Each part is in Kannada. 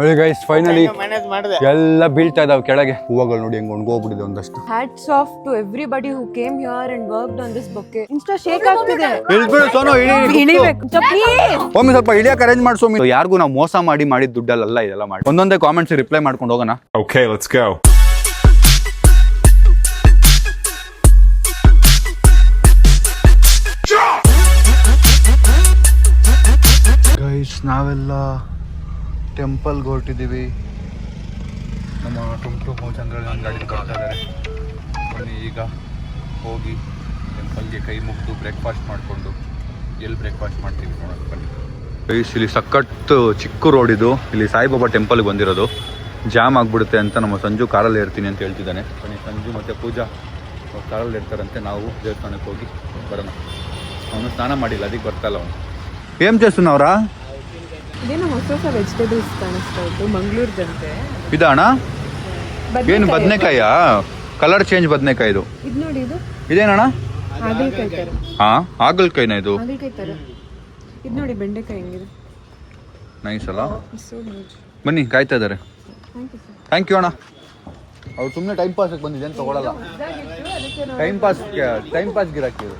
ನೋಡಿ ಗೈಸ್ ಫೈನಲಿ ಎಲ್ಲ ಬೀಳ್ತಾ ಇದಾವೆ ಕೆಳಗೆ. ಹೂವುಗಳು ನೋಡಿ ಹೆಂಗ್ ಒಣಗೋಗ್ಬಿಟ್ಟಿದೆ ಒಂದಷ್ಟು. Hats off to everybody who came here and worked on this bouquet. Insta shake ಆಗ್ತಿದೆ. ಇಳಿದ್ಬಿಡು ಸೋನು, ಇಳಿಬೇಕು. Please. ಒಮ್ಮೆ ಸ್ವಲ್ಪ ಇಳಿಯಕ್ಕೆ ಅರೇಂಜ್ ಮಾಡ್ಸೋ. ಯಾರಿಗೂ ನಾವು ಮೋಸ ಮಾಡಿದ ದುಡ್ಡಲ್ಲ ಇದೆಲ್ಲ ಮಾಡಿ. ಒಂದೊಂದೇ ಕಾಮೆಂಟ್ಸ್ ರಿಪ್ಲೈ ಮಾಡ್ಕೊಂಡು ಹೋಗೋಣ. Okay, let's go. ಗೈಸ್ ನಾವೆಲ್ಲ ಟೆಂಪಲ್ಗೆ ಹೊರಟಿದ್ದೀವಿ. ನಮ್ಮ ಟುಮ್ಟುಮು ಚಂದ್ರನ ಗಾಡಿ ಬರ್ತಾ ಇದ್ದಾರೆ. ಬನ್ನಿ ಈಗ ಹೋಗಿ ಟೆಂಪಲ್ಗೆ ಕೈ ಮುಗಿದು ಬ್ರೇಕ್ಫಾಸ್ಟ್ ಮಾಡಿಕೊಂಡು ಎಲ್ಲಿ ಬ್ರೇಕ್ಫಾಸ್ಟ್ ಮಾಡ್ತೀವಿ ನೋಡೋಣ ಬನ್ನಿ. ಗೈಸ್ ಇಲ್ಲಿ ಸಖತ್ತು ಚಿಕ್ಕ ರೋಡ್ ಇದು. ಇಲ್ಲಿ ಸಾಯಿಬಾಬಾ ಟೆಂಪಲ್ಗೆ ಬಂದಿರೋದು. ಜಾಮ್ ಆಗಿಬಿಡುತ್ತೆ ಅಂತ ನಮ್ಮ ಸಂಜು ಕಾರಲ್ಲಿ ಇರ್ತೀನಿ ಅಂತ ಹೇಳ್ತಿದ್ದಾನೆ. ಬನ್ನಿ ಸಂಜು ಮತ್ತು ಪೂಜಾ ಕಾರಲ್ಲಿ ಇರ್ತಾರಂತೆ. ನಾವು ದೇವಸ್ಥಾನಕ್ಕೆ ಹೋಗಿ ಬರೋಣ. ಅವನು ಸ್ನಾನ ಮಾಡಿಲ್ಲ, ಅದಕ್ಕೆ ಬರ್ತಾಯಿಲ್ಲ ಅವನು. ಏನ್ చేస్తున్నావురా? ಇದೇನೋ ಹೊಸ ಹೊಸ ವೆಜಿಟೇಬಲ್ಸ್ ಕಾಣಿಸ್ತಾ ಇತ್ತು ಮಂಗಳೂರದಂತೆ. ಇದಣ್ಣ ಏನು ಬದನೆಕಾಯ? ಕಲರ್ ಚೇಂಜ್ ಬದನೆಕಾಯಿ ಇದು. ಇದು ನೋಡಿ, ಇದು ಇದೇನಣ್ಣ? ಹಾಗಲಕಾಯಿ ತರ. ಹಾ ಹಾಗಲಕಾಯಿನ ಇದು? ಹಾಗಲಕಾಯಿ ತರ. ಇದು ನೋಡಿ ಬೆಂಡೆಕಾಯಿ ಹೆಂಗಿದೆ. ನೈಸ್ ಅಲ್ಲ? ಬನ್ನಿ ಕಾಯ್ತಾ ಇದ್ದಾರೆ. ಥ್ಯಾಂಕ್ ಯು ಅಣ್ಣ. ಅವ್ರು ಸುಮ್ಮನೆ ಟೈಮ್ ಪಾಸ್ಗೆ ಬಂದಿದೆ ಅಂತ ತಗೊಳಲ್ಲ. ಟೈಮ್ ಪಾಸ್ ಗಿರಾಕಿ.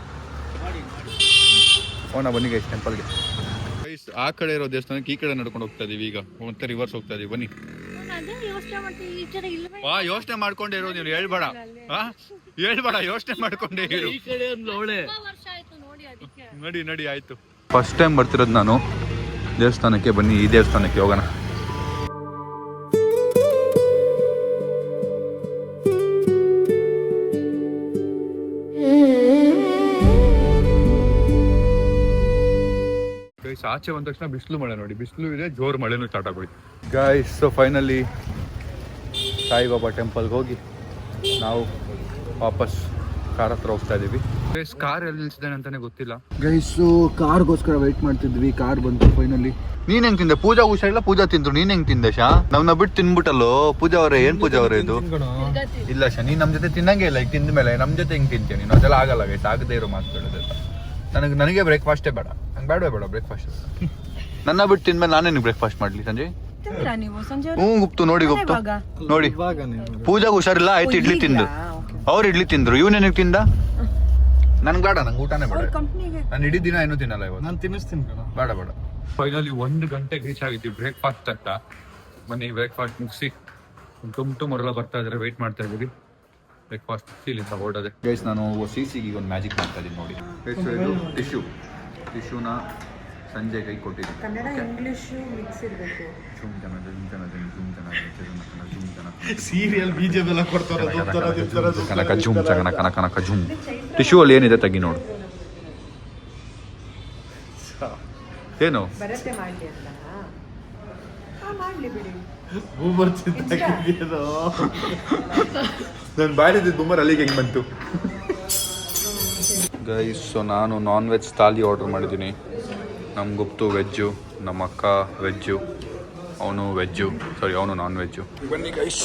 ಹೋಗೋಣ ಬನ್ನಿ ಗೈಸ್ ಟೆಂಪಲ್ಗೆ. ಆ ಕಡೆ ಇರೋ ದೇವಸ್ಥಾನಕ್ಕೆ ಈ ಕಡೆ ನಡ್ಕೊಂಡು ಹೋಗ್ತಾ ಇದೀವಿ. ಈಗ ಮತ್ತೆ ರಿವರ್ಸ್ ಹೋಗ್ತಾ ಇದೀವಿ. ಬನ್ನಿ. ಯೋಚನೆ ಮಾಡ್ಕೊಂಡೇ ಇರೋ, ನೀನು ಹೇಳ್ಬೇಡ. ಯೋಚನೆ ಮಾಡ್ಕೊಂಡೇ ಇರು. ನಡಿ ಆಯ್ತು. ಫಸ್ಟ್ ಟೈಮ್ ಬರ್ತಿರೋದು ನಾನು ದೇವಸ್ಥಾನಕ್ಕೆ. ಬನ್ನಿ ಈ ದೇವಸ್ಥಾನಕ್ಕೆ ಹೋಗೋಣ. ಆಚೆ ಬಂದ ತಕ್ಷಣ ಬಿಸಿಲು ಮಳೆ ನೋಡಿ. ಬಿಸಿಲು ಇದೆ, ಜೋರು ಮಳೆನೂ ಸ್ಟಾರ್ಟ್ ಆಗೋಯ್ತು ಗೈಸ್. ಸೊ ಫೈನಲಿ ಸಾಯಿಬಾಬಾ ಟೆಂಪಲ್ಗೆ ಹೋಗಿ ನಾವು ವಾಪಸ್ ಕಾರ್ ಹತ್ರ ಹೋಗ್ತಾ ಇದೀವಿ. ಗೈಸ್ ಕಾರ್ ಎಲ್ಲಿ ನಿಲ್ಸಿದ್ದಾನೆ ಅಂತಾನೆ ಗೊತ್ತಿಲ್ಲ ಗೈಸ್. ಕಾರ್ಗೋಸ್ಕರ ವೆಯ್ಟ್ ಮಾಡ್ತಿದ್ವಿ. ಕಾರ್ ಬಂತು ಫೈನಲಿ. ನೀನ್ ಹೆಂಗ್ ತಿಂದೆ? ಪೂಜಾ ಹುಷಾರಿಲ್ಲ, ಪೂಜಾ ತಿಂದ್ರು. ನೀನ್ ಹೆಂಗ್ ತಿಂದೆ ಶಾ? ನಮ್ನ ಬಿಟ್ಟು ತಿನ್ಬಿಟ್ಟಲ್ಲೋ ಪೂಜಾ ಅವರೇ. ಏನ್ ಪೂಜಾ ಅವರೇ ಇದು? ಇಲ್ಲ ಶಾ, ನೀನ್ ನಮ್ ಜೊತೆ ತಿನ್ನಂಗೆ ಇಲ್ಲ. ಈಗ ತಿಂದ ಮೇಲೆ ನಮ್ ಜೊತೆ ಹೆಂಗ್ ತಿಂತೀಯ ನೀನು? ಅದೆಲ್ಲ ಆಗಲ್ಲ ಗೈಸ್. ಆಗದೆ ಇರೋ ಮಾತುಗಳಿದೆ. ನನಗೆ ಬ್ರೇಕ್ಫಾಸ್ಟೇ ಬೇಡ. ನಂಗೆ ಬೇಡ ಬ್ರೇಕ್ಫಾಸ್ಟ್. ನನ್ನ ಬಿಟ್ಟು ತಿಂದ್ಮೇಲೆ ನಾನೇ ನಿಮ್ಗೆ ಬ್ರೇಕ್ಫಾಸ್ಟ್ ಮಾಡ್ಲಿ ಸಂಜಯ್? ಗುಪ್ತು ನೋಡಿ ಪೂಜಾಗ ಹುಷಾರಿಲ್ಲ ಆಯ್ತು. ಇಡ್ಲಿ ತಿಂದು ಅವ್ರು ಇಡ್ಲಿ ತಿಂದ್ರು. ಇವನೇನಿಗೆ ತಿಂದ? ನನ್ಗೆ ಬೇಡ, ನಂಗೆ ಊಟನೇ ಬೇಡ. ನಾನು ಇಡೀ ದಿನ ಏನೂ ತಿನ್ನಲ್ಲ ಇವತ್ತು. ನಾನು ತಿನ್ನಿಸ್ತೀನಿ. ಬೇಡ. ಫೈನಲಿ 1 ಗಂಟೆಗೆ ರೀಚ್ ಆಗಿದ್ವಿ ಬ್ರೇಕ್ಫಾಸ್ಟ್ ಅಂತ. ಬನ್ನಿ ಬ್ರೇಕ್ಫಾಸ್ಟ್ ಮುಗಿಸಿ ಟುಮ್ಟುಮರೆಲ್ಲ ಬರ್ತಾ ಇದ್ದಾರೆ. ವೆಯ್ಟ್ ಮಾಡ್ತಾ ಇದ್ದೀವಿ. ಬ್ರೇಕ್ಫಾಸ್ಟ್ ಇಲ್ಲಿಂದ ಹೊರಡೋದೆ ಗೈಸ್. ನಾನು ಸಿಸಿಗೆ ಒಂದು ಮ್ಯಾಜಿಕ್ ಮಾಡ್ತಾ ಇದ್ದೀನಿ ನೋಡಿ. ಇದು ಟಿಶ್ಯೂನ ಸಂಜೆ ಕೈ ಕೊಟ್ಟಿದ್ದೀನಿ. ಕನ್ನಡ ಇಂಗ್ಲಿಷ್ ಮಿಕ್ಸ್ ಇರಬೇಕು. ಸೀರಿಯಲ್ ಬೀಜ ಕೊಡ್ತಾರೆ. ಕನಕ ಝುಮ್ ಕನಕ ಝುಮ್. ಟಿಶ್ಯೂ ಅಲ್ಲಿ ಏನಿದೆ ತೆಗಿ ನೋಡು. ಏನು ಬರತ್ತೆ ಮಾಡ್ಲಿ ಅಂತ? ಮಾಡ್ಲಿ ಬಿಡಿ. ನಾನು ಬಾಡಿದ್ದು ಬೂಮರ್ ಅಲ್ಲಿಗೆ ಹೆಂಗೆ ಬಂತು ಗೈಸ್. ಸೊ ನಾನು ನಾನ್ ವೆಜ್ ಥಾಲಿ ಆರ್ಡರ್ ಮಾಡಿದ್ದೀನಿ. ನಮ್ಮ ಗುಪ್ತು ವೆಜ್ಜು, ನಮ್ಮ ಅಕ್ಕ ವೆಜ್ಜು, ಅವನು ನಾನ್ ವೆಜ್ಜು. ಬನ್ನಿ ಗೈಸ್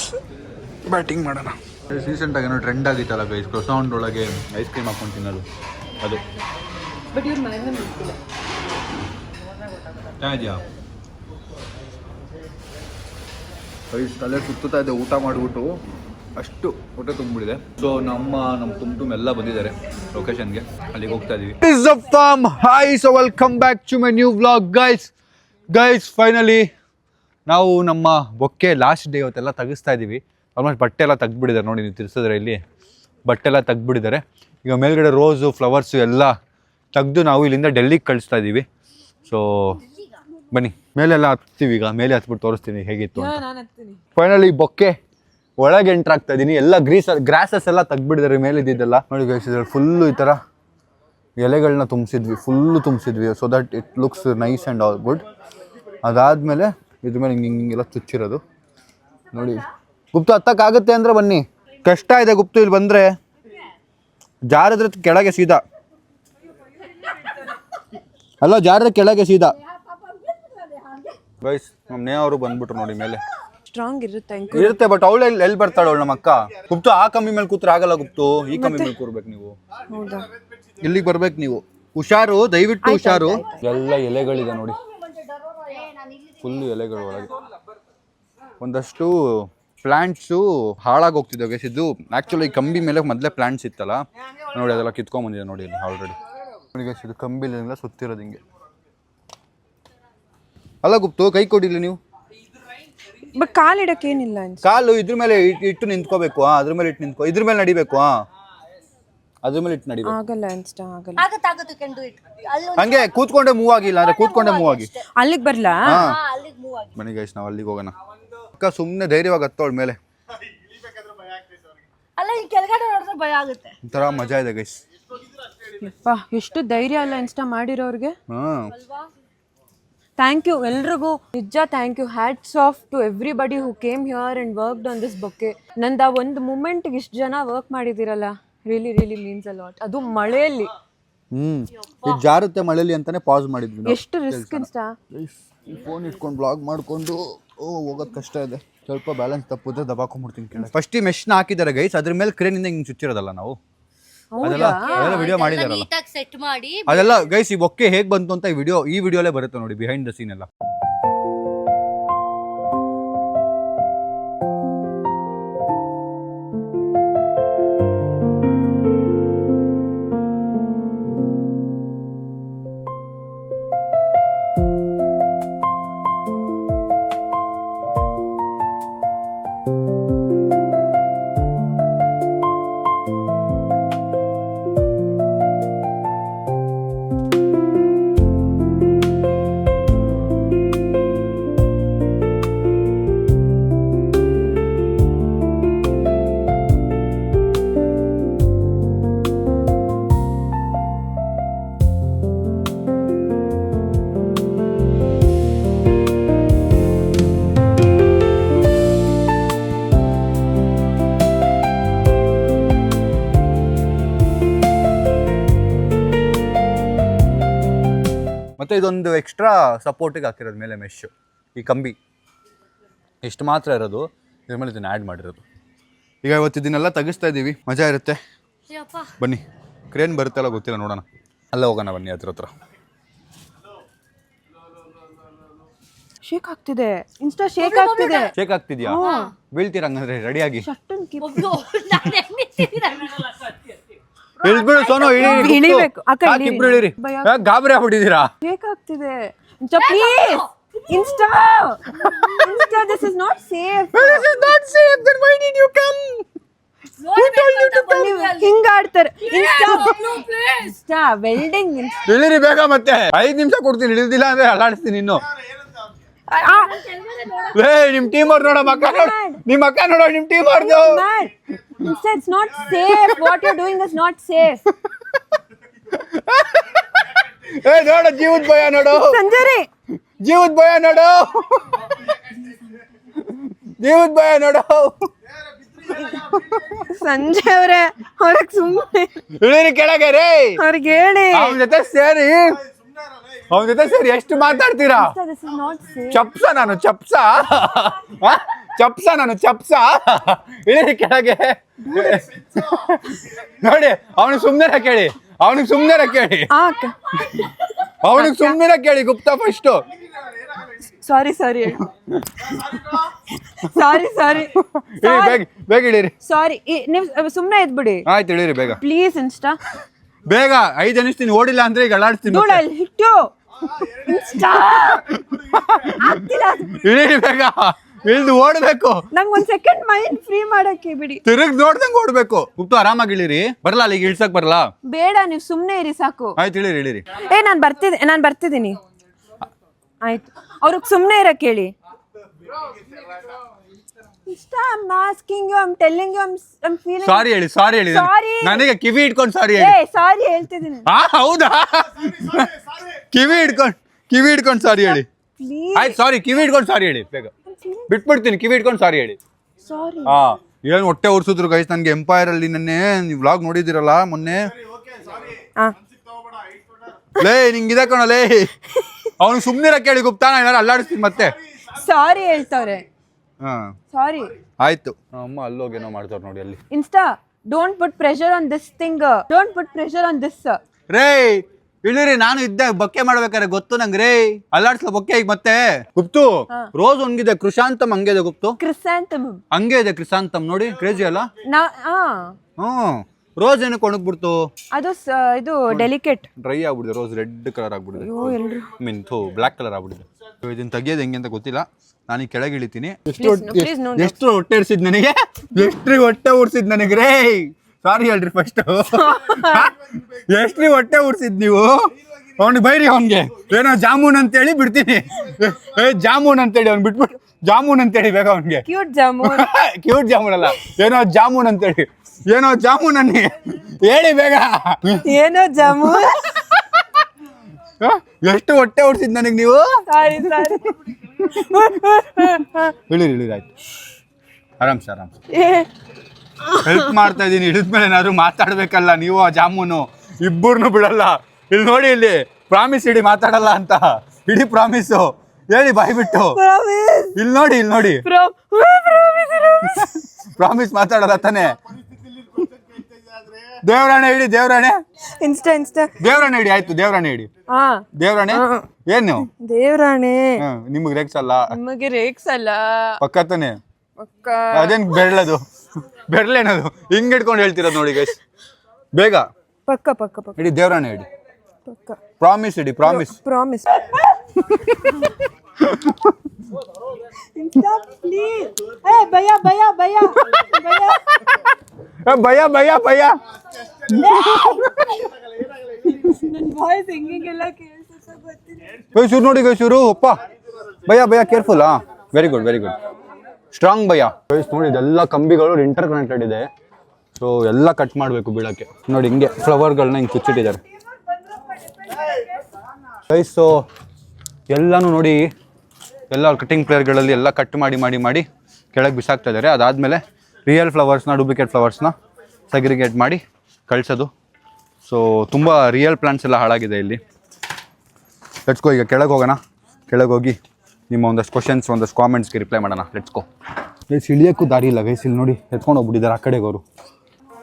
ಬ್ಯಾಟಿಂಗ್ ಮಾಡೋಣ. ರೀಸೆಂಟಾಗಿ ಏನೋ ಟ್ರೆಂಡ್ ಆಗಿತ್ತಲ್ಲ ಗೈಸ್, ಕ್ರೊಸಾಂಡ್ ಒಳಗೆ ಐಸ್ ಕ್ರೀಮ್ ಹಾಕೊಂಡು ತಿನ್ನೋದು. ಅದು ಇದೆಯಾ ಗೈಸ್? ತಲೆ ಸುತ್ತಾ ಇದೆ ಊಟ ಮಾಡಿಬಿಟ್ಟು. ಅಷ್ಟು ಹೊಟ್ಟೆ ತುಂಬಿಬಿಡಿದೆ. ಸೊ ನಮ್ಮ ಟುಮ್ ಎಲ್ಲ ಬಂದಿದ್ದಾರೆ ಲೊಕೇಶನ್ಗೆ. ಅಲ್ಲಿಗೆ ಹೋಗ್ತಾ ಇದೀವಿ. Hi, so welcome back to my new vlog guys. Finally ನಾವು ನಮ್ಮ ಬೊಕ್ಕೆ ಲಾಸ್ಟ್ ಡೇ ಇವತ್ತೆಲ್ಲ ತೆಗಿಸ್ತಾ ಇದ್ದೀವಿ. ಆಲ್ಮೋಸ್ಟ್ ಬಟ್ಟೆ ಎಲ್ಲ ತೆಗ್ದುಬಿಟ್ಟಿದ್ದಾರೆ ನೋಡಿ. ನೀವು ತಿರ್ಸಿದ್ರೆ ಇಲ್ಲಿ ಬಟ್ಟೆ ಎಲ್ಲ ತೆಗ್ದುಬಿಟ್ಟಿದ್ದಾರೆ. ಈಗ ಮೇಲ್ಗಡೆ ರೋಸು ಫ್ಲವರ್ಸು ಎಲ್ಲ ತೆಗೆದು ನಾವು ಇಲ್ಲಿಂದ ಡೆಲ್ಲಿಗೆ ಕಳಿಸ್ತಾ ಇದ್ದೀವಿ. ಸೊ ಬನ್ನಿ ಮೇಲೆಲ್ಲ ಹತ್ತೀವಿ. ಈಗ ಮೇಲೆ ಹತ್ಬಿಟ್ಟು ತೋರಿಸ್ತೀನಿ ಹೇಗಿತ್ತು ಅಂತ. ಫೈನಲಿ ಬೊಕ್ಕೆ ಒಳಗೆ ಎಂಟ್ರ್ ಆಗ್ತಾ ಇದ್ದೀನಿ. ಎಲ್ಲ ಗ್ರಾಸಸ್ ಎಲ್ಲ ತೆಗ್ದುಬಿಟ್ಟಿದ್ದಾರೆ ಮೇಲಿದ್ದೆಲ್ಲ ನೋಡಿ ಗೈಸ್. ಇದ್ರಲ್ಲಿ ಫುಲ್ಲು ಈ ಥರ ಎಲೆಗಳನ್ನ ತುಂಬಿಸಿದ್ವಿ so that it looks nice and all good. ಅದಾದಮೇಲೆ ಇದ್ರ ಮೇಲೆ ಹಿಂಗೆಲ್ಲ ಚುಚ್ಚಿರೋದು ನೋಡಿ. ಗುಪ್ತು ಹತ್ತಕ್ಕಾಗುತ್ತೆ ಅಂದರೆ ಬನ್ನಿ. ಕಷ್ಟ ಇದೆ ಗುಪ್ತು. ಇಲ್ಲಿ ಬಂದರೆ ಜಾರಿದ್ರೆ ಕೆಳಗೆ ಸೀದಾ. ಅಲ್ಲ ಜಾರಿದ್ರೆ ಕೆಳಗೆ ಸೀದಾ ಗೈಸ್. ನಮ್ಮ ನೇವರು ಬಂದ್ಬಿಟ್ರು ನೋಡಿ ಮೇಲೆ. ಸ್ಟ್ರಾಂಗ್ ಇರುತ್ತೆ ಬಟ್ ಅವಳು ಎಲ್ಲಿ ಬರ್ತಾಳೆ ಅವಳು ನಮ್ಮ ಅಕ್ಕ. ಗುಪ್ತು ಆ ಕಮ್ಮಿ ಮೇಲೆ ಕೂತ್ರೆ ಆಗಲ್ಲ ಗುಪ್ತು. ಈ ಕಮ್ಮಿ ಮೇಲೆ ಕೂರ್ಬೇಕು ನೀವು. ಇಲ್ಲಿಗೆ ಬರ್ಬೇಕು ನೀವು. ಹುಷಾರು, ದಯವಿಟ್ಟು ಹುಷಾರು. ಎಲ್ಲ ಎಲೆಗಳಿದೆ ನೋಡಿ. ಫುಲ್ ಎಲೆಗಳು ಒಳಗೆ. ಒಂದಷ್ಟು ಪ್ಲಾಂಟ್ಸು ಹಾಳಾಗಿ ಹೋಗ್ತಿದ್ದಾವೆ ಗೈಸ್. ಇದು ಆ್ಯಕ್ಚುಲಿ ಕಂಬಿ ಮೇಲೆ ಮೊದಲೇ ಪ್ಲಾಂಟ್ಸ್ ಇತ್ತಲ್ಲ ನೋಡಿ, ಅದೆಲ್ಲ ಕಿತ್ಕೊಂಡ್ಬಂದಿದೆ ನೋಡಿ ಇಲ್ಲಿ ಆಲ್ರೆಡಿ ನೋಡಿ ಗೈಸ್. ಇದು ಕಂಬಿಲೆಲ್ಲ ಸುತ್ತಿರೋದು ಹಿಂಗೆ ಅಲ್ಲ ಗುಪ್ತು, ಕೈ ಕೊಡಿಲ್ಲ ನೀವು. ಬಟ್ ಕಾಲಿಡಕ್ಕೆ ಏನಿಲ್ಲ ಕಾಲು ಇದ್ರ ಮೇಲೆ ಇಟ್ಟು ನಿಂತ್ಕೋಬೇಕು, ಅದ್ರ ಮೇಲೆ ಇಟ್ಟು ನಿಂತ್ಕೋ, ಇದ್ರ ಮೇಲೆ ನಡಿಬೇಕು, ಅದ್ರ ಮೇಲೆ ಇಟ್ಟು ನಡಿಬೇಕು. ಆಗಲ್ಲ ಇನ್ಸ್ಟಾ ಆಗಲ್ಲ. ಹಂಗೆ ಕೂತ್ಕೊಂಡೆ ಮೂವ್ ಆಗಿಲ್ಲ ಅಂದ್ರೆ ಕೂತ್ಕೊಂಡೆ ಮೂವ್ ಆಗಿ ಅಲ್ಲಿಗೆ ಬರ್ಲಾ? ಬನ್ನಿ ಗೈಸ್ ನಾವು ಅಲ್ಲಿಗೆ ಹೋಗೋಣ. ಅಕ್ಕ ಸುಮ್ಮನೆ ಧೈರ್ಯವಾಗಿ ಹತ್ತೋಳ ಮೇಲೆ, ಒಂಥರ ಮಜಾ ಇದೆ ಗೈಸ್. ಎಷ್ಟು ಧೈರ್ಯ ಅಲ್ಲ ಇನ್ಸ್ಟಾ ಮಾಡಿರೋರ್ಗೆ. ಥ್ಯಾಂಕ್ ಯು ಎಲ್ರಿಗೂ, ನಿಜ thank you. Hats off to everybody who came here and worked on this bouquet. ನಂದು ಆ ಒಂದು ಮೂಮೆಂಟ್ಗೆ ಇಷ್ಟು ಜನ ವರ್ಕ್ ಮಾಡಿದಿರಲ್ಲ, really really means a lot. ಅದು ಮಳೆಯಲ್ಲಿ ಇದು ಜಾರುತ್ತೆ ಮಳೆಯಲ್ಲಿ ಅಂತಾನೆ ಪಾಸ್ ಮಾಡಿದ್ವಿ. ಎಷ್ಟು ರಿಸ್ಕ್ ಇನ್ಸ್ಟಾ. ಈ ಫೋನ್ ಇಟ್ಕೊಂಡು ಬ್ಲಾಗ್ ಮಾಡಿಕೊಂಡು ಹೋಗೋದು ಕಷ್ಟ ಇದೆ. ಸ್ವಲ್ಪ ಬ್ಯಾಲೆನ್ಸ್ ತಪ್ಪಿದ್ರೆ ದಬಾಕೊಂಡ್ಬಿಡ್ತೀನಿ ಕೆಳಗೆ. ಫಸ್ಟ್ ಈ ಮೆಶ್ನ ಹಾಕಿದ್ದಾರೆ ಗೈಸ್, ಅದ್ರ ಮೇಲೆ ಕ್ರೇನಿಂದ ಹಿಂಗೆ ಚುಚ್ಚಿರೋದಲ್ಲ ನಾವು, ಅದೆಲ್ಲ ವಿಡಿಯೋ ಮಾಡಿದಾರಲ್ಲ ಸೆಟ್ ಮಾಡಿ ಅದೆಲ್ಲ ಗೈಸ್. ಈ ಬೊಕ್ಕೆ ಹೇಗೆ ಬಂತು ಅಂತ ಈ ವಿಡಿಯೋಲೇ ಬರುತ್ತೆ ನೋಡಿ, ಬಿಹೈಂಡ್ ದ ಸೀನ್ ಎಲ್ಲ. ಮತ್ತು ಇದೊಂದು ಎಕ್ಸ್ಟ್ರಾ ಸಪೋರ್ಟಿಗೆ ಹಾಕಿರೋದು ಮೇಲೆ ಮೆಶ್ಶು, ಈ ಕಂಬಿ ಇಷ್ಟು ಮಾತ್ರ ಇರೋದು, ಇದ್ರ ಮೇಲೆ ಇದನ್ನು ಆ್ಯಡ್ ಮಾಡಿರೋದು. ಈಗ ಇವತ್ತು ಇದನ್ನೆಲ್ಲ ತೆಗಿಸ್ತಾ ಇದ್ದೀವಿ, ಮಜಾ ಇರುತ್ತೆ. ಬನ್ನಿ ಕ್ರೇನ್ ಬರುತ್ತಲ್ಲ ಗೊತ್ತಿಲ್ಲ, ನೋಡೋಣ. ಅಲ್ಲೇ ಹೋಗೋಣ ಬನ್ನಿ ಹತ್ರ. ಶೇಕ್ ಆಗ್ತಿದೆ ಇನ್ಸ್ಟಾ, ಶೇಕ್ ಆಗ್ತಿದೆ. ಶೇಕ್ ಆಗ್ತಿದ್ಯಾ? ಬೀಳ್ತೀರ ಹಂಗಂದ್ರೆ ರೆಡಿಯಾಗಿ. ಇಳಿದ್ಬಿಡು ಸೋನು, ಇಳಿಬೇಕು. ಇಬ್ರು ಇಳಿರಿ, ಗಾಬರಿ ಆಗ್ಬಿಟ್ಟಿದ್ದೀರಾ? ಶೇಕ್ ಆಗ್ತಿದೆ insta, please insta. Insta, this is not safe. This is not safe. Then why did you come? Who told you to come? ಹಿಂಗಾಡ್ತಾರೆ ಇನ್ಸ್ಟಾ ವೆಲ್ಡಿಂಗ್. ಇಳಿರಿ ಬೇಗ, ಮತ್ತೆ 5 ನಿಮಿಷ ಕೊಡ್ತೀನಿ, ಇಳಿದಿಲ್ಲ ಅಂದ್ರೆ ಅಲ್ಲಾಡಿಸ್ತೀನಿ ಇನ್ನು. ಲೇ ನಿಮ್ ಟೀಮ್ ಅವ್ರು ನೋಡೋ ಮಕ್ಕ ನೋಡು, ನಿಮ್ ಅಕ್ಕ ನೋಡೋ, ನಿಮ್ ಟೀಮ್ ಅವ್ರದ್ದು. It's not safe. What you're doing is not safe. ಏ ನೋಡು, ಜೀವದ ಭಯ ನೋಡು ಸಂಜರಿ, ಜೀವದ ಭಯ ನೋಡು, ಜೀವದ ಭಯ ನೋಡು. ಸಂಜೆ ಅವ್ರೆ, ಅವ್ರಿಗೆ ಸುಮ್ಮನೆ ಇಳಿರಿ ಕೆಳಗೆ ರೇ, ಅವ್ರಿಗೆ ಹೇಳಿ. ಅವನ ಜೊತೆ ಸೇರಿ ಎಷ್ಟು ಮಾತಾಡ್ತೀರಾ? ಚಪ್ಸ ನಾನು ಚಪ್ಸ. ಇಳಿರಿ ಕೆಳಗೆ. ನೋಡಿ ಅವನಿಗೆ ಸುಮ್ಮನೆ ಕೇಳಿ, ಅವನಿಗೆ ಸುಮ್ಮನೆ ಕೇಳಿ ಗುಪ್ತಾ ಫಸ್ಟ್. ಸಾರಿ ಬೇಗ ಇಳಿರಿ. ಸಾರಿ, ನೀವು ಸುಮ್ಮನೆ ಇದ್ಬಿಡಿ. ಆಯ್ತು ಇಳಿರಿ ಬೇಗ ಪ್ಲೀಸ್ ಇನ್ಸ್ಟಾ. ಬೇಗ 5 ಅನಿಸ್ತೀನಿ, ಓಡಿಲ್ಲ ಅಂದ್ರೆ ಈಗ ಅಲ್ಲಾಡ್ತೀನಿ. ಇಳಿರಿ ಬೇಗ, ಇಳ್ದು ಓಡ್ಬೇಕು. ನಂಗೆ 1 ಸೆಕೆಂಡ್ ಮೈಂಡ್ ಫ್ರೀ ಮಾಡಕ್ಕೆ ಬಿಡಿ. ತಿರುಗ್ ನೋಡ್ದಂಗ್ ಓಡ್ಬೇಕು. ಗುಪ್ತು ಆರಾಮಾಗಿ ಇಳಿರಿ. ಬರಲ್ಲ ಅಲ್ಲಿಗೆ ಇಳ್ಸಕ್ ಬರಲ್ಲ. ಬೇಡ, ನೀವು ಸುಮ್ಮನೆ ಇರಿ ಸಾಕು. ಆಯ್ತು ಇಳಿರಿ. ನಾನು ಬರ್ತಿದ್ದೀನಿ. ಆಯ್ತು, ಅವ್ರಿಗೆ ಸುಮ್ಮನೆ ಇರಕ್ಕೆ ಹೇಳಿ. I'm asking you, I'm telling you, I'm feeling. ಸಾರಿ ಹೇಳಿ. ನನಗೆ ಕಿವಿ ಇಟ್ಕೊಂಡು ಸಾರಿ ಹೇಳಿ. ಸಾರಿ ಹೇಳ್ತಿದ್ದೀನಿ. ಹೌದಾ? ಕಿವಿ ಇಟ್ಕೊಂಡು ಸಾರಿ ಹೇಳಿ. ಆಯ್ತು ಸಾರಿ, ಕಿವಿ ಇಟ್ಕೊಂಡು ಸಾರಿ ಹೇಳಿ ಬೇಗ. ಬಿಟ್ಬಿಡ್ತೀನಿ, ಕಿವಿ ಇಟ್ಕೊಂಡು ಸಾರಿ ಹೇಳಿ. ಏನು ಹೊಟ್ಟೆ ಉರ್ಸಿದ್ರು ಗೈಸ್ ನನಗೆ ಎಂಪೈರ್ ಅಲ್ಲಿ. ನೆನ್ನೆ ನೀವು ವ್ಲಾಗ್ ನೋಡಿದಿರಲ್ಲ ಮೊನ್ನೆ. ಲೇ ನಿಂಗಿದೆ ಕಣಲೇ, ಅವನು ಸುಮ್ಮನಿರ ಕೇಳಿ ಗುಪ್ತಾ, ನಾನು ಅಲ್ಲಾಡಿಸ್ತೀನಿ ಮತ್ತೆ. ಸಾರಿ ಹೇಳ್ತಾರೆ. ಸಾರಿ ಆಯ್ತು. ಅಮ್ಮ ಅಲ್ಲೋಗೇನೋ ಮಾಡ್ತಾರೆ ನೋಡಿ ಅಲ್ಲಿ. Insta, don't put pressure on this thing, don't put pressure on this. ರೇ ಇಳಿರಿ, ನಾನು ಇದ್ದೆ ಬೊಕ್ಕೆ ಮಾಡ್ಬೇಕಾರೆ ಗೊತ್ತು ನಂಗೆ ರೇ. ಅಲ್ಲಾಡ್ಸ್ಲ ಬೊಕ್ಕೆ ಈಗ ಮತ್ತೆ. ಗುಪ್ತು ರೋಸ್ ಒಂಗಿದೆ, ಕ್ರಿಸಾಂತಮ್ ಹಂಗೆ ಇದೆ ಗುಪ್ತು. ಕ್ರಿಸಾಂಥಮಮ್ ಹಂಗೆ ಇದೆ ಕ್ರಿಸಾಂತಮ್, ನೋಡಿ ಕ್ರೇಜಿ ಅಲ್ಲ. ಹ್ಮ್ ರೋಸ್ ಏನಕ್ಕೆ ಒಣಗ್ಬಿಡ್ತು? ಅದು ಇದು ಡೆಲಿಕೇಟ್ ಡ್ರೈ ಆಗ್ಬಿಡಿದೆ, ರೋಸ್ ರೆಡ್ ಕಲರ್ ಆಗ್ಬಿಡಿದೆ. ಎಲ್ರು ಮೀನ್ ಬ್ಲಾಕ್ ಕಲರ್ ಆಗ್ಬಿಡಿದೆ. ಇದನ್ನ ತೆಗಿಯೋದು ಹೆಂಗೆ ಅಂತ ಗೊತ್ತಿಲ್ಲ, ನಾನು ಈ ಕೆಳಗೆ ಇಳಿತೀನಿ. ಎಷ್ಟು ಹೊಟ್ಟೆ ಉಡ್ಸಿದ್ ನನಗೆ, ಎಷ್ಟ್ರಿ ಹೊಟ್ಟೆ ಉಡ್ಸಿದ್ ನನಗೆ ರೇ. ಸಾರಿ ಹೇಳ್ರಿ ಫಸ್ಟ್. ಎಷ್ಟ್ರಿ ಹೊಟ್ಟೆ ಉಡ್ಸಿದ್ ನೀವು? ಅವ್ನಿಗೆ ಬೈರಿ, ಅವ್ನಿಗೆ ಏನೋ ಜಾಮೂನ್ ಅಂತೇಳಿ ಬಿಡ್ತೀನಿ. ಜಾಮೂನ್ ಅಂತೇಳಿ ಅವ್ನು ಬಿಟ್ಬಿಟ್ಟು ಜಾಮೂನ್ ಅಂತೇಳಿ ಬೇಗ ಅವ್ನಿಗೆ. ಕ್ಯೂಟ್ ಜಾಮೂನ್. ಕ್ಯೂಟ್ ಜಾಮೂನ್ ಅಲ್ಲ, ಏನೋ ಜಾಮೂನ್ ಅಂತೇಳಿ. ಏನೋ ಜಾಮೂನ್ ಅನ್ನಿ ಹೇಳಿ ಬೇಗ. ಏನೋ ಜಾಮೂನ್. ಎಷ್ಟು ಹೊಟ್ಟೆ ಉಡ್ಸಿದ್ ನನಗೆ ನೀವು. ಸಾರಿ ಇಳಿರಿ ಆಯ್ತು. ಆರಾಮ್ಸ ಹೆಲ್ಪ್ ಮಾಡ್ತಾ ಇದೀನಿ. ಇಳಿದ್ಮೇಲೆ ಏನಾದ್ರು ಮಾತಾಡ್ಬೇಕಲ್ಲ ನೀವು. ಆ ಜಾಮೂನು ಇಬ್ಬರನ್ನು ಬಿಡಲ್ಲ. ಇಲ್ಲಿ ನೋಡಿ, ಇಲ್ಲಿ ಪ್ರಾಮಿಸ್ ಇಡಿ ಮಾತಾಡಲ್ಲ ಅಂತ. ಇಡಿ ಪ್ರಾಮಿಸು ಹೇಳಿ ಬಾಯ್ ಬಿಟ್ಟು. ಇಲ್ಲಿ ನೋಡಿ ಪ್ರಾಮಿಸ್ ಮಾತಾಡಲ್ಲ ತಾನೆ. ದೇವರಾಣೆ ಇಡಿ, ದೇವರಾಣೆ ದೇವರಾಣೆ ಇಡಿ. ಆಯ್ತು ದೇವರಾಣೆ ಇಡಿ. ದೇವರಾಣೆ ಏನು ದೇವರಾಣೆ? ನಿಮಗೆ ರೇಕ್ಸ್ ಅಲ್ಲ, ನಿಮಗೆ ರೇಕ್ಸ್ ಅಲ್ಲ. ಪಕ್ಕ ತಾನೆ. ಅದೇನ್ ಬೆರಳದು, ಬೆರಳೇನದು ಹಿಂಗ್ ಹಿಡ್ಕೊಂಡು ಹೇಳ್ತಿರೋದು ನೋಡಿ ಗೈಸ್. ಬೇಗ ಪಕ್ಕ ಇಡಿ, ದೇವರಾಣೆ ಇಡಿ. ಪ್ರಾಮಿಸ್ ಇಡಿ, ಪ್ರಾಮಿಸ್. ಭಯ ಶುರು ನೋಡಿ ಶುರು. ಅಪ್ಪ ಭಯ ಕೇರ್ಫುಲ್. ವೆರಿ ಗುಡ್ ಸ್ಟ್ರಾಂಗ್ ಭಯ. ನೋಡಿ ಇದೆಲ್ಲ ಕಂಬಿಗಳು ಇಂಟರ್ ಕನೆಕ್ಟೆಡ್ ಇದೆ. ಸೊ ಎಲ್ಲ ಕಟ್ ಮಾಡಬೇಕು ಬೀಳಕ್ಕೆ. ನೋಡಿ ಹಿಂಗೆ ಫ್ಲವರ್ಗಳನ್ನ ಹಿಂಗೆ ಕುಚ್ಚಿಟ್ಟಿದ್ದಾರೆ ಗೈಸ್. ಸೊ ಎಲ್ಲನೂ ನೋಡಿ, ಎಲ್ಲ ಕಟ್ಟಿಂಗ್ ಪ್ಲೇಯರ್ಗಳಲ್ಲಿ ಎಲ್ಲ ಕಟ್ ಮಾಡಿ ಕೆಳಗೆ ಬಿಸಾಕ್ತಾ ಇದ್ದಾರೆ. ಅದಾದಮೇಲೆ ರಿಯಲ್ ಫ್ಲವರ್ಸ್ನ, ಡೂಪ್ಲಿಕೇಟ್ ಫ್ಲವರ್ಸ್ನ ಸೆಗ್ರಿಗೇಟ್ ಮಾಡಿ ಕಳಿಸೋದು. ಸೊ ತುಂಬ ರಿಯಲ್ ಪ್ಲಾಂಟ್ಸ್ ಎಲ್ಲ ಹಾಳಾಗಿದೆ ಇಲ್ಲಿ. Let's go. ಈಗ ಕೆಳಗೆ ಹೋಗೋಣ. ಕೆಳಗೆ ಹೋಗಿ ನಿಮ್ಮ ಒಂದಷ್ಟು ಕ್ವಶನ್ಸ್, ಒಂದಷ್ಟು ಕಾಮೆಂಟ್ಸ್ಗೆ ರಿಪ್ಲೈ ಮಾಡೋಣ. Let's go. ಗೈಸ್ ಇಳಿಯೋಕ್ಕೂ ದಾರಿ ಇಲ್ಲ ಗೈಸ್. ಇಲ್ಲಿ ನೋಡಿ ಎತ್ಕೊಂಡು ಹೋಗ್ಬಿಟ್ಟಿದ್ದಾರೆ ಆ ಕಡೆಗೆ ಅವರು.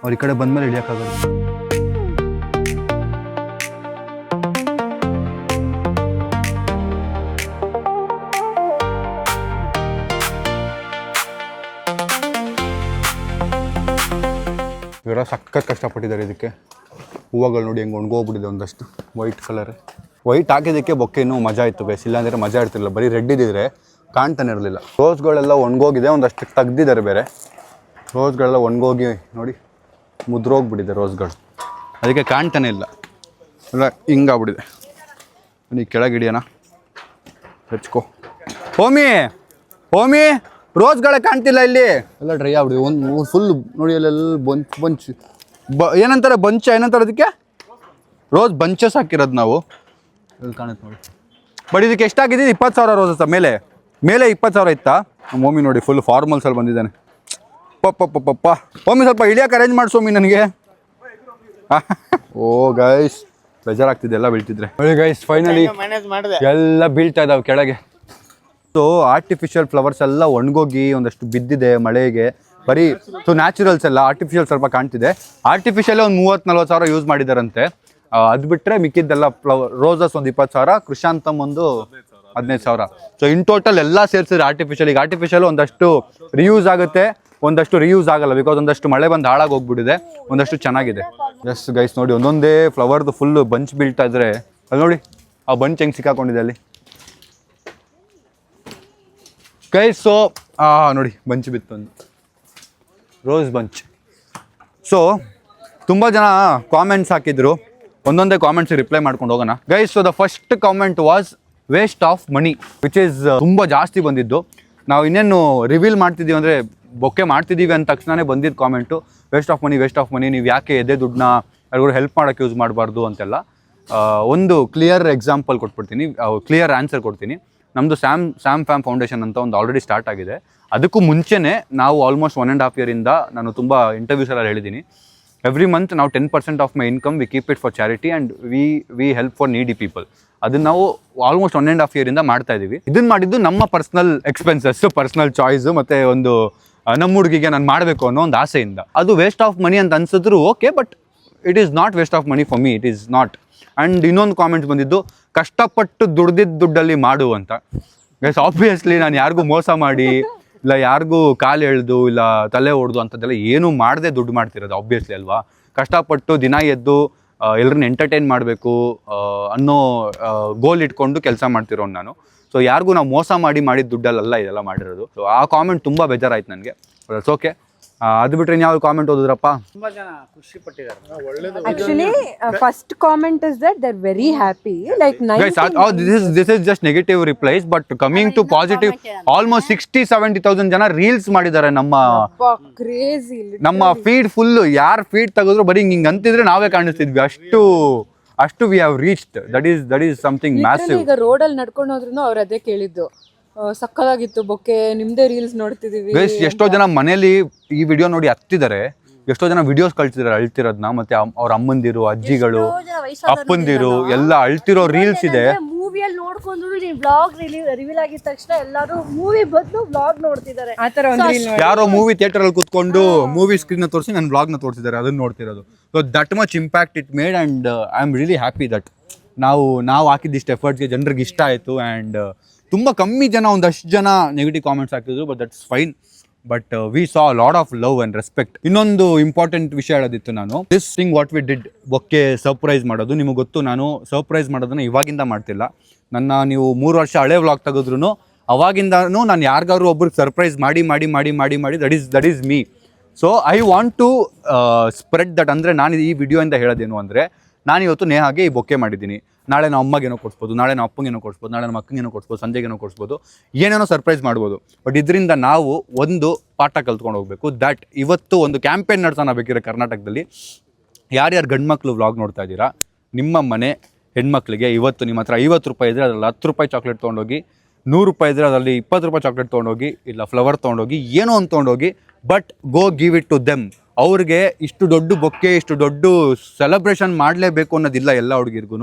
ಅವ್ರು ಈ ಕಡೆ ಬಂದಮೇಲೆ ಇಳಿಯೋಕ್ಕಾಗೋದು. ಇವರ ಸಖತ್ ಕಷ್ಟಪಟ್ಟಿದ್ದಾರೆ ಇದಕ್ಕೆ. ಹೂವುಗಳು ನೋಡಿ ಹೆಂಗೆ ಒಣಗೋಗ್ಬಿಟ್ಟಿದೆ ಒಂದಷ್ಟು. ವೈಟ್ ಕಲರ್, ವೈಟ್ ಹಾಕಿದ್ದಕ್ಕೆ ಬೊಕ್ಕೆ ಇನ್ನೂ ಮಜಾ ಇತ್ತು ಗೈಸ್. ಇಲ್ಲಾಂದರೆ ಮಜಾ ಇರ್ತಿರಲಿಲ್ಲ. ಬರೀ ರೆಡ್ ಇದ್ದಿದ್ರೆ ಕಾಣ್ತಾನೆ ಇರಲಿಲ್ಲ. ರೋಸ್ಗಳೆಲ್ಲ ಒಣಗೋಗಿದೆ, ಒಂದಷ್ಟು ತೆಗ್ದಿದ್ದಾರೆ ಬೇರೆ. ರೋಸ್ಗಳೆಲ್ಲ ಒಣಗೋಗಿ ನೋಡಿ ಮುದ್ರೋಗ್ಬಿಟ್ಟಿದೆ ರೋಸ್ಗಳು, ಅದಕ್ಕೆ ಕಾಣ್ತಾನೆ ಇಲ್ಲ. ಎಲ್ಲ ಹಿಂಗಾಗ್ಬಿಟ್ಟಿದೆ. ನೀ ಕೆಳಗೆ ಹಿಡಿಯೋಣ. ಹೆಚ್ಕೋ ಹೋಮಿ. ರೋಸ್ಗಳೇ ಕಾಣ್ತಿಲ್ಲ ಇಲ್ಲಿ. ಎಲ್ಲ ಡ್ರೈ ಆಗ್ಬಿಟ್ಟಿದೆ. ಒಂದು ಫುಲ್ ನೋಡಿ ಅಲ್ಲೆಲ್ಲ ಬಂಚ್ ಏನಂತಾರೆ ಏನಂತಾರೆ ಅದಕ್ಕೆ? ರೋಸ್ ಬಂಚಸ್ ಹಾಕಿರೋದು ನಾವು. ಇಲ್ಲಿ ಕಾಣುತ್ತೆ ನೋಡಿ. ಬಟ್ ಇದಕ್ಕೆ ಎಷ್ಟಾಗಿದೆ? 20,000 ರೋಸಸ್. ಮೇಲೆ 20,000 ಇತ್ತಾ? ಮಮ್ಮಿ ನೋಡಿ ಫುಲ್ ಫಾರ್ಮಲ್ಸಲ್ಲಿ ಬಂದಿದ್ದಾನೆ. ಪಪ್ಪ ಮಮ್ಮಿ ಸ್ವಲ್ಪ ಇಳಿಯೋಕೆ ಅರೇಂಜ್ ಮಾಡಿ ಸೋಮಿ ನನಗೆ. ಓ ಗೈಸ್ ಬೇಜಾರಾಗ್ತಿದೆ ಎಲ್ಲ ಬೀಳ್ತಿದ್ರೆ. ನೋಡಿ ಗೈಸ್ ಫೈನಲಿ ಎಲ್ಲ ಬೀಳ್ತಾ ಇದ್ದಾವೆ ಕೆಳಗೆ. ಸೊ ಆರ್ಟಿಫಿಷಿಯಲ್ ಫ್ಲವರ್ಸ್ ಎಲ್ಲ ಒಣಗೋಗಿ ಒಂದಷ್ಟು ಬಿದ್ದಿದೆ ಮಳೆಗೆ. ಬರೀ ಸೊ ನ್ಯಾಚುರಲ್ಸ್ ಎಲ್ಲ ಆರ್ಟಿಫಿಷಿಯಲ್ ಸ್ವಲ್ಪ ಕಾಣ್ತಿದೆ. ಆರ್ಟಿಫಿಷಿಯಲ್ ಒಂದು 30-40 ಸಾವಿರ ಯೂಸ್ ಮಾಡಿದಾರಂತೆ. ಅದು ಬಿಟ್ಟರೆ ಮಿಕ್ಕಿದ್ದೆಲ್ಲ ರೋಸಸ್ ಒಂದು 20,000, ಕ್ರಿಸಾಂತಮ್ ಒಂದು 15,000. ಸೊ ಇನ್ ಟೋಟಲ್ ಎಲ್ಲ ಸೇರಿಸಿದ್ರೆ ಆರ್ಟಿಫಿಷಿಯಲ್. ಈಗ ಆರ್ಟಿಫಿಷಿಯಲ್ ಒಂದಷ್ಟು ರಿಯೂಸ್ ಆಗುತ್ತೆ, ಒಂದಷ್ಟು ರಿಯೂಸ್ ಆಗಲ್ಲ. ಬಿಕಾಸ್ ಒಂದಷ್ಟು ಮಳೆ ಬಂದು ಹಾಳಾಗಿ ಹೋಗ್ಬಿಟ್ಟಿದೆ, ಒಂದಷ್ಟು ಚೆನ್ನಾಗಿದೆ. ಎಸ್ ಗೈಸ್ ನೋಡಿ ಒಂದೊಂದೇ ಫ್ಲವರ್ದು ಫುಲ್ ಬಂಚ್ ಬೀಳ್ತಾ ಇದ್ರೆ ಅಲ್ಲಿ ನೋಡಿ ಆ ಬಂಚ್ ಹೆಂಗೆ ಸಿಕ್ಕಾಕೊಂಡಿದೆ ಅಲ್ಲಿ ಗೈಸ್. ಸೊ ನೋಡಿ ಬಂಚ್ ಬಿತ್ತು, ಒಂದು ರೋಸ್ ಬಂಚ್. ಸೊ ತುಂಬ ಜನ ಕಾಮೆಂಟ್ಸ್ ಹಾಕಿದ್ರು, ಒಂದೊಂದೇ ಕಾಮೆಂಟ್ಸ್ ರಿಪ್ಲೈ ಮಾಡ್ಕೊಂಡು ಹೋಗೋಣ guys. So the first comment was waste of money, which is ತುಂಬ ಜಾಸ್ತಿ ಬಂದಿದ್ದು. ನಾವು ಇನ್ನೇನು ರಿವೀಲ್ ಮಾಡ್ತಿದ್ದೀವಿ ಅಂದರೆ ಬೊಕ್ಕೆ ಮಾಡ್ತಿದ್ದೀವಿ ಅಂದ ತಕ್ಷಣವೇ ಬಂದಿದ್ದು ಕಾಮೆಂಟು ವೇಸ್ಟ್ ಆಫ್ ಮನಿ. ನೀವು ಯಾಕೆ ಎದೆ ದುಡ್ಡನ್ನ ಯಾರಿಗೂ ಹೆಲ್ಪ್ ಮಾಡೋಕ್ಕೆ ಯೂಸ್ ಮಾಡಬಾರ್ದು ಅಂತೆಲ್ಲ. ಒಂದು ಕ್ಲಿಯರ್ ಎಕ್ಸಾಂಪಲ್ ಕೊಟ್ಬಿಡ್ತೀನಿ, ಕ್ಲಿಯರ್ ಆನ್ಸರ್ ಕೊಡ್ತೀನಿ. ನಮ್ಮದು ಸ್ಯಾಮ್ ಫ್ಯಾಮ್ ಫೌಂಡೇಶನ್ ಅಂತ ಒಂದು ಆಲ್ರೆಡಿ ಸ್ಟಾರ್ಟ್ ಆಗಿದೆ. ಅದಕ್ಕೂ ಮುಂಚೆನೇ ನಾವು ಆಲ್ಮೋಸ್ಟ್ 1.5 ಇಯರಿಂದ ನಾನು ತುಂಬ ಇಂಟರ್ವ್ಯೂಸಲ್ಲಿ ಹೇಳಿದ್ದೀನಿ, ಎವ್ರಿ ಮಂತ್ ನಾವು 10% of my income we keep it for charity and we help for ನೀಡಿ ಪೀಪಲ್. ಅದನ್ನು ನಾವು ಆಲ್ಮೋಸ್ಟ್ 1.5 ಇಯರಿಂದ ಮಾಡ್ತಾ ಇದ್ದೀವಿ. ಇದನ್ನು ಮಾಡಿದ್ದು ನಮ್ಮ ಪರ್ಸ್ನಲ್ ಎಕ್ಸ್ಪೆನ್ಸಸ್, ಪರ್ಸ್ನಲ್ ಚಾಯ್ಸು, ಮತ್ತು ಒಂದು ನಮ್ಮ ಹುಡುಗಿಗೆ ನಾನು ಮಾಡಬೇಕು ಅನ್ನೋ ಒಂದು ಆಸೆಯಿಂದ. ಅದು ವೇಸ್ಟ್ ಆಫ್ ಮನಿ ಅಂತ ಅನ್ಸಿದ್ರು okay, but it is not waste of money for me, it is not. And ಇನ್ನೊಂದು ಕಾಮೆಂಟ್ಸ್ ಬಂದಿದ್ದು ಕಷ್ಟಪಟ್ಟು ದುಡ್ದಿದ್ದ ದುಡ್ಡಲ್ಲಿ ಮಾಡು ಅಂತ. ಗೈಸ್ ಆಬ್ವಿಯಸ್ಲಿ ನಾನು ಯಾರಿಗೂ ಮೋಸ ಮಾಡಿ ಇಲ್ಲ ಯಾರಿಗೂ ಕಾಲು ಎಳೆದು ಇಲ್ಲ ತಲೆ ಹೊಡೆದು ಅಂಥದ್ದೆಲ್ಲ ಏನೂ ಮಾಡದೆ ದುಡ್ಡು ಮಾಡ್ತಿರೋದು ಆಬ್ವಿಯಸ್ಲಿ ಅಲ್ವಾ. ಕಷ್ಟಪಟ್ಟು ದಿನ ಎದ್ದು ಎಲ್ಲರನ್ನ ಎಂಟರ್ಟೈನ್ ಮಾಡಬೇಕು ಅನ್ನೋ ಗೋಲ್ ಇಟ್ಕೊಂಡು ಕೆಲಸ ಮಾಡ್ತಿರೋನು ನಾನು. ಸೊ ಯಾರಿಗೂ ನಾವು ಮೋಸ ಮಾಡಿದ ದುಡ್ಡಲ್ಲ ಇದೆಲ್ಲ ಮಾಡಿರೋದು. ಸೊ ಆ ಕಾಮೆಂಟ್ ತುಂಬ ಬೇಜಾರಾಯ್ತು ನನಗೆ. It's okay. ಅದು ಬಿಟ್ಟರೆ ಯಾವ ಕಾಮೆಂಟ್ ಓದಿದ್ರಪ್ಪ? ತುಂಬಾ ಜನ ಖುಷಿ ಪಟ್ಟಿದ್ದಾರೆ. Actually, first comment is that they're very happy. Like Guys, this is just negative replies, but coming to positive, almost 60-70,000 ಜನ ರೀಲ್ಸ್ ಮಾಡಿದ್ದಾರೆ crazy. ನಮ್ಮ ಫೀಡ್ ಫುಲ್. ಯಾರ್ ಫೀಡ್ ತೆಗೆದ್ರು ಬರೀ ಹಿಂಗ್ ಅಂತಿದ್ರೆ ನಾವೇ ಕಾಣಿಸ್ತಿದ್ವಿ. ಅಷ್ಟು we have reached. That is something massive. ಈಗ ರೋಡಲ್ಲಿ ನಡ್ಕೊಂಡು ಹೋದ್ರು ಅವ್ರು ಅದೇ ಕೇಳಿದ್ದು, ಸಕ್ಕದಾಗಿತ್ತು ಬೊಕ್ಕೆ, ನಿಮ್ದೇ ರೀಲ್ಸ್ ನೋಡ್ತಿದೀವಿ. ಗೈಸ್ ಎಷ್ಟೋ ಜನ ಮನೇಲಿ ಈ ವಿಡಿಯೋ ನೋಡಿ ಹತ್ತಿದ್ದಾರೆ, ಎಷ್ಟೋ ಜನ ವಿಡಿಯೋಸ್ ಕಳ್ಸಿದಾರೆ ಅಳ್ತಿರೋದ್ನ. ಮತ್ತೆ ಅವ್ರ ಅಮ್ಮಂದಿರು, ಅಜ್ಜಿಗಳು, ಅಪ್ಪಂದಿರು ಎಲ್ಲ ಅಳ್ತಿರೋ ರೀಲ್ಸ್ ಇದೆ. ಮೂವಿಯಲ್ಲಿ ನೋಡ್ಕೊಂಡ್ರು ನೀನ್ ಬ್ಲಾಗ್ ರಿವೀಲ್ ಆಗಿದ ತಕ್ಷಣ ಎಲ್ಲರೂ ಮೂವಿ ಬದಲು ಬ್ಲಾಗ್ ನೋಡ್ತಿದ್ದಾರೆ. ಆತರ ಒಂದು reel ನೋಡಿ. ಯಾರೋ ಮೂವಿ ಥಿಯೇಟರ್ ಅಲ್ಲಿ ಕೂತ್ಕೊಂಡು ಮೂವಿ ಸ್ಕ್ರೀನ್ ತೋರಿಸಿ ನನ್ನ ಬ್ಲಾಗ್ ನ ತೋರಿಸಿದ್ದಾರೆ, ಅದನ್ನ ನೋಡ್ತಿರೋದು. So that much impact it made and I am really happy that ನಾವು ಹಾಕಿದ್ದಿಷ್ಟು ಎಫರ್ಟ್ಸ್ಗೆ ಜನರಿಗೆ ಇಷ್ಟ ಆಯಿತು. ಆ್ಯಂಡ್ ತುಂಬ ಕಮ್ಮಿ ಜನ, ಒಂದಷ್ಟು ಜನ ನೆಗೆಟಿವ್ ಕಾಮೆಂಟ್ಸ್ ಹಾಕಿದ್ರು, but that's fine. But we saw lot of love and respect. ಇನ್ನೊಂದು ಇಂಪಾರ್ಟೆಂಟ್ ವಿಷಯ ಹೇಳೋದಿತ್ತು ನಾನು. This thing what we did, bouquet surprise ಮಾಡೋದು. ನಿಮಗೆ ಗೊತ್ತು, ನಾನು ಸರ್ಪ್ರೈಸ್ ಮಾಡೋದನ್ನ ಇವಾಗಿಂದ ಮಾಡ್ತಿಲ್ಲ. ನೀವು 3 ವರ್ಷ ಹಳೆ ವ್ಲಾಗ್ ತೆಗೆದ್ರು ಅವಾಗಿಂದನೂ ನಾನು ಯಾರಿಗಾದ್ರು ಒಬ್ರಿಗೆ ಸರ್ಪ್ರೈಸ್ ಮಾಡಿ that is me. So I want to spread that. ಅಂದರೆ ನಾನು ಈ ವಿಡಿಯೋಯಿಂದ ಹೇಳೋದೇನು ಅಂದರೆ, ನಾನು ಇವತ್ತು ನೇಹಾಗೆ ಈ ಬೊಕ್ಕೆ ಮಾಡಿದ್ದೀನಿ. ನಾಳೆ ನಮ್ಮ ಅಮ್ಮಗೇನೋ ಕೊಡಿಸ್ಬೋದು, ನಾಳೆ ನಮ್ಮ ಅಪ್ಪಂಗೇನೋ ಕೊಡಿಸ್ಬೋದು, ನಾಳೆ ನಮ್ಮ ಅಕ್ಕಂಗೇನೋ ಕೊಡಿಸ್ಬೋದು, ಸಂಜೆಗೇನೋ ಕೊಡಿಸ್ಬೋದು, ಏನೇನೋ ಸರ್ಪ್ರೈಸ್ ಮಾಡ್ಬೋದು. ಬಟ್ ಇದರಿಂದ ನಾವು ಒಂದು ಪಾಠ ಕಲ್ತ್ಕೊಂಡು ಹೋಗಬೇಕು. ದ್ಯಾಟ್ ಇವತ್ತು ಒಂದು ಕ್ಯಾಂಪೇನ್ ನಡೆಸೋಣ ಬೇಕಿರೋ ಕರ್ನಾಟಕದಲ್ಲಿ. ಯಾರ್ಯಾರು ಗಂಡು ಮಕ್ಕಳು ವ್ಲಾಗ್ ನೋಡ್ತಾ ಇದ್ದೀರಾ, ನಿಮ್ಮ ಮನೆ ಹೆಣ್ಮಕ್ಳಿಗೆ ಇವತ್ತು ನಿಮ್ಮ ಹತ್ರ 50 ರೂಪಾಯಿ ಇದ್ದರೆ ಅದರಲ್ಲಿ 10 ರೂಪಾಯಿ ಚಾಕ್ಲೇಟ್ ತೊಗೊಂಡೋಗಿ, 100 ರೂಪಾಯಿ ಇದ್ದರೆ ಅದರಲ್ಲಿ 20 ರೂಪಾಯಿ ಚಾಕ್ಲೇಟ್ ತೊಗೊಂಡೋಗಿ, ಇಲ್ಲ ಫ್ಲವರ್ ತೊಗೊಂಡೋಗಿ, ಏನೋ ಒಂದು ತೊಗೊಂಡೋಗಿ, but go give it to them. ಅವ್ರಿಗೆ ಇಷ್ಟು ದೊಡ್ಡ ಬೊಕ್ಕೆ, ಇಷ್ಟು ದೊಡ್ಡ ಸೆಲೆಬ್ರೇಷನ್ ಮಾಡಲೇಬೇಕು ಅನ್ನೋದಿಲ್ಲ. ಎಲ್ಲ ಹುಡುಗಿರ್ಗು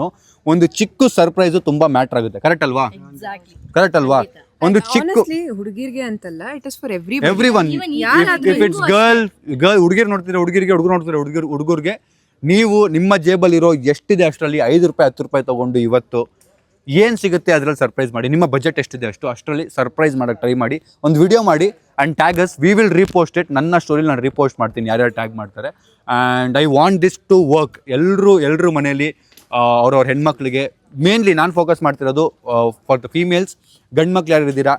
ಒಂದು ಚಿಕ್ಕ ಸರ್ಪ್ರೈಸು ತುಂಬ ಮ್ಯಾಟ್ರ್ ಆಗುತ್ತೆ. ಕರೆಕ್ಟ್ ಅಲ್ವಾ? ಒಂದು ಚಿಕ್ಕ ಹುಡುಗಿರ್ಗೆ ಅಂತಲ್ಲ, it is for everyone. If it's girl ಹುಡುಗಿರ್ ನೋಡ್ತಿದ್ರೆ ಹುಡುಗಿರಿಗೆ, ಹುಡುಗರು ನೋಡ್ತಿದ್ರೆ ಹುಡುಗರಿಗೆ, ನೀವು ನಿಮ್ಮ ಜೇಬಲ್ಲಿರೋ ಎಷ್ಟಿದೆ ಅಷ್ಟರಲ್ಲಿ 5 ರೂಪಾಯಿ 10 ರೂಪಾಯಿ ತೊಗೊಂಡು ಇವತ್ತು ಏನು ಸಿಗುತ್ತೆ ಅದರಲ್ಲಿ ಸರ್ಪ್ರೈಸ್ ಮಾಡಿ. ನಿಮ್ಮ ಬಜೆಟ್ ಎಷ್ಟಿದೆ ಅಷ್ಟರಲ್ಲಿ ಸರ್ಪ್ರೈಸ್ ಮಾಡೋಕ್ಕೆ ಟ್ರೈ ಮಾಡಿ. ಒಂದು ವಿಡಿಯೋ ಮಾಡಿ and tag us, we will repost it. ನನ್ನ ಸ್ಟೋರಿಲಿ ನಾನು ರೀಪೋಸ್ಟ್ ಮಾಡ್ತೀನಿ ಯಾರ್ಯಾರು ಟ್ಯಾಗ್ ಮಾಡ್ತಾರೆ. And I want this to work. ಎಲ್ಲರೂ ಮನೇಲಿ ಅವ್ರವ್ರ ಹೆಣ್ಮಕ್ಳಿಗೆ, ಮೇನ್ಲಿ ನಾನು ಫೋಕಸ್ ಮಾಡ್ತಿರೋದು ಫಾರ್ ದ ಫೀಮೇಲ್ಸ್. ಗಂಡು ಮಕ್ಳು ಯಾರು ಇದ್ದೀರಾ,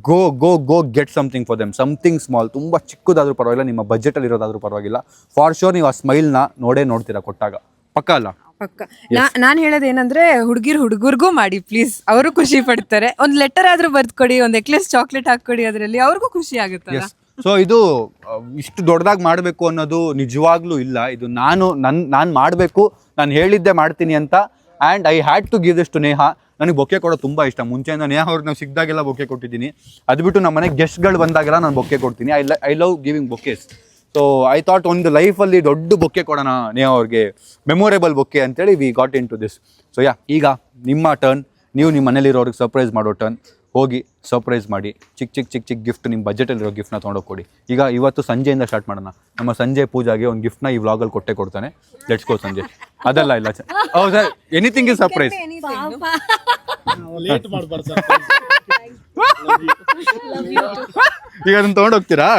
ಗೋ get something for them, something small. ತುಂಬ ಚಿಕ್ಕದಾದ್ರೂ ಪರವಾಗಿಲ್ಲ, ನಿಮ್ಮ ಬಜೆಟಲ್ಲಿ ಇರೋದಾದ್ರೂ ಪರವಾಗಿಲ್ಲ. ಫಾರ್ ಶೋರ್ ನೀವು ಆ ಸ್ಮೈಲ್ನ ನೋಡ್ತೀರಾ ಕೊಟ್ಟಾಗ, ಪಕ್ಕ ಅಲ್ಲ? ಪಕ್ಕ. ನಾನು ಹೇಳೋದೇನಂದ್ರೆ, ಹುಡುಗರಿಗೂ ಮಾಡಿ ಪ್ಲೀಸ್, ಅವರು ಖುಷಿ ಪಡ್ತಾರೆ. ಒಂದು ಲೆಟರ್ ಆದ್ರೂ ಬರ್ದ್ಕೊಡಿ, ಒಂದು ನೆಕ್ಲೆಸ್ ಚಾಕ್ಲೇಟ್ ಹಾಕ್ಕೊಡಿ, ಅದರಲ್ಲಿ ಅವ್ರಿಗೂ ಖುಷಿ ಆಗುತ್ತಲ್ಲ. ಸೊ ಇದು ಇಷ್ಟು ದೊಡ್ಡದಾಗಿ ಮಾಡಬೇಕು ಅನ್ನೋದು ನಿಜವಾಗ್ಲೂ ಇಲ್ಲ. ಇದು ನಾನು ಮಾಡಬೇಕು, ನಾನು ಹೇಳಿದ್ದೆ ಮಾಡ್ತೀನಿ ಅಂತ. And I had to give this to Neha. ನನಗೆ ಬೊಕ್ಕೆ ಕೊಡೋದು ತುಂಬ ಇಷ್ಟ. ಮುಂಚೆಯಿಂದ ನೇಹಾ ಅವ್ರಿಗೆ ನಾವು ಸಿಕ್ಕಿದಾಗೆಲ್ಲ ಬೊಕ್ಕೆ ಕೊಟ್ಟಿದ್ದೀನಿ. ಅದು ಬಿಟ್ಟು ನಮ್ಮ ಮನೆಗೆ ಗೆಸ್ಟ್ಗಳು ಬಂದಾಗೆಲ್ಲ ನಾನು ಬೊಕ್ಕೆ ಕೊಡ್ತೀನಿ. I love giving bouquets. So I thought ಒಂದು ಲೈಫಲ್ಲಿ ದೊಡ್ಡ ಬೊಕ್ಕೆ ಕೊಡೋಣ ನೇಹಾ ಅವ್ರಿಗೆ, ಮೆಮೊರೇಬಲ್ ಬೊಕ್ಕೆ ಅಂತೇಳಿ we got into this. So ಈಗ ನಿಮ್ಮ ಟರ್ನ್. ನೀವು ನಿಮ್ಮ ಮನೇಲಿರೋರಿಗೆ ಸರ್ಪ್ರೈಸ್ ಮಾಡೋ ಟರ್ನ್. ಹೋಗಿ ಸರ್ಪ್ರೈಸ್ ಮಾಡಿ. ಚಿಕ್ಕ ಗಿಫ್ಟ್, ನಿಮ್ಮ ಬಜೆಟಲ್ಲಿರೋ ಗಿಫ್ಟ್ನ ತೊಗೊಂಡೋಗಿ ಕೊಡಿ. ಇವತ್ತು ಸಂಜೆಯಿಂದ ಸ್ಟಾರ್ಟ್ ಮಾಡೋಣ. ನಮ್ಮ ಸಂಜೆ ಪೂಜಾಗೆ ಒಂದು ಗಿಫ್ಟ್ನ ಈ ವ್ಲಾಗಲ್ಲಿ ಕೊಡ್ತಾನೆ. ಲೆಟ್ಸ್ ಗೋ ಸಂಜೆ. ಅದಲ್ಲ ಇಲ್ಲ ಹೌದು sir, anything is surprise. Late ಮಾಡ್ಬಾರ್ದು ಸರ್. ಈಗ ಅದನ್ನ ತೊಗೊಂಡೋಗ್ತೀರಾ?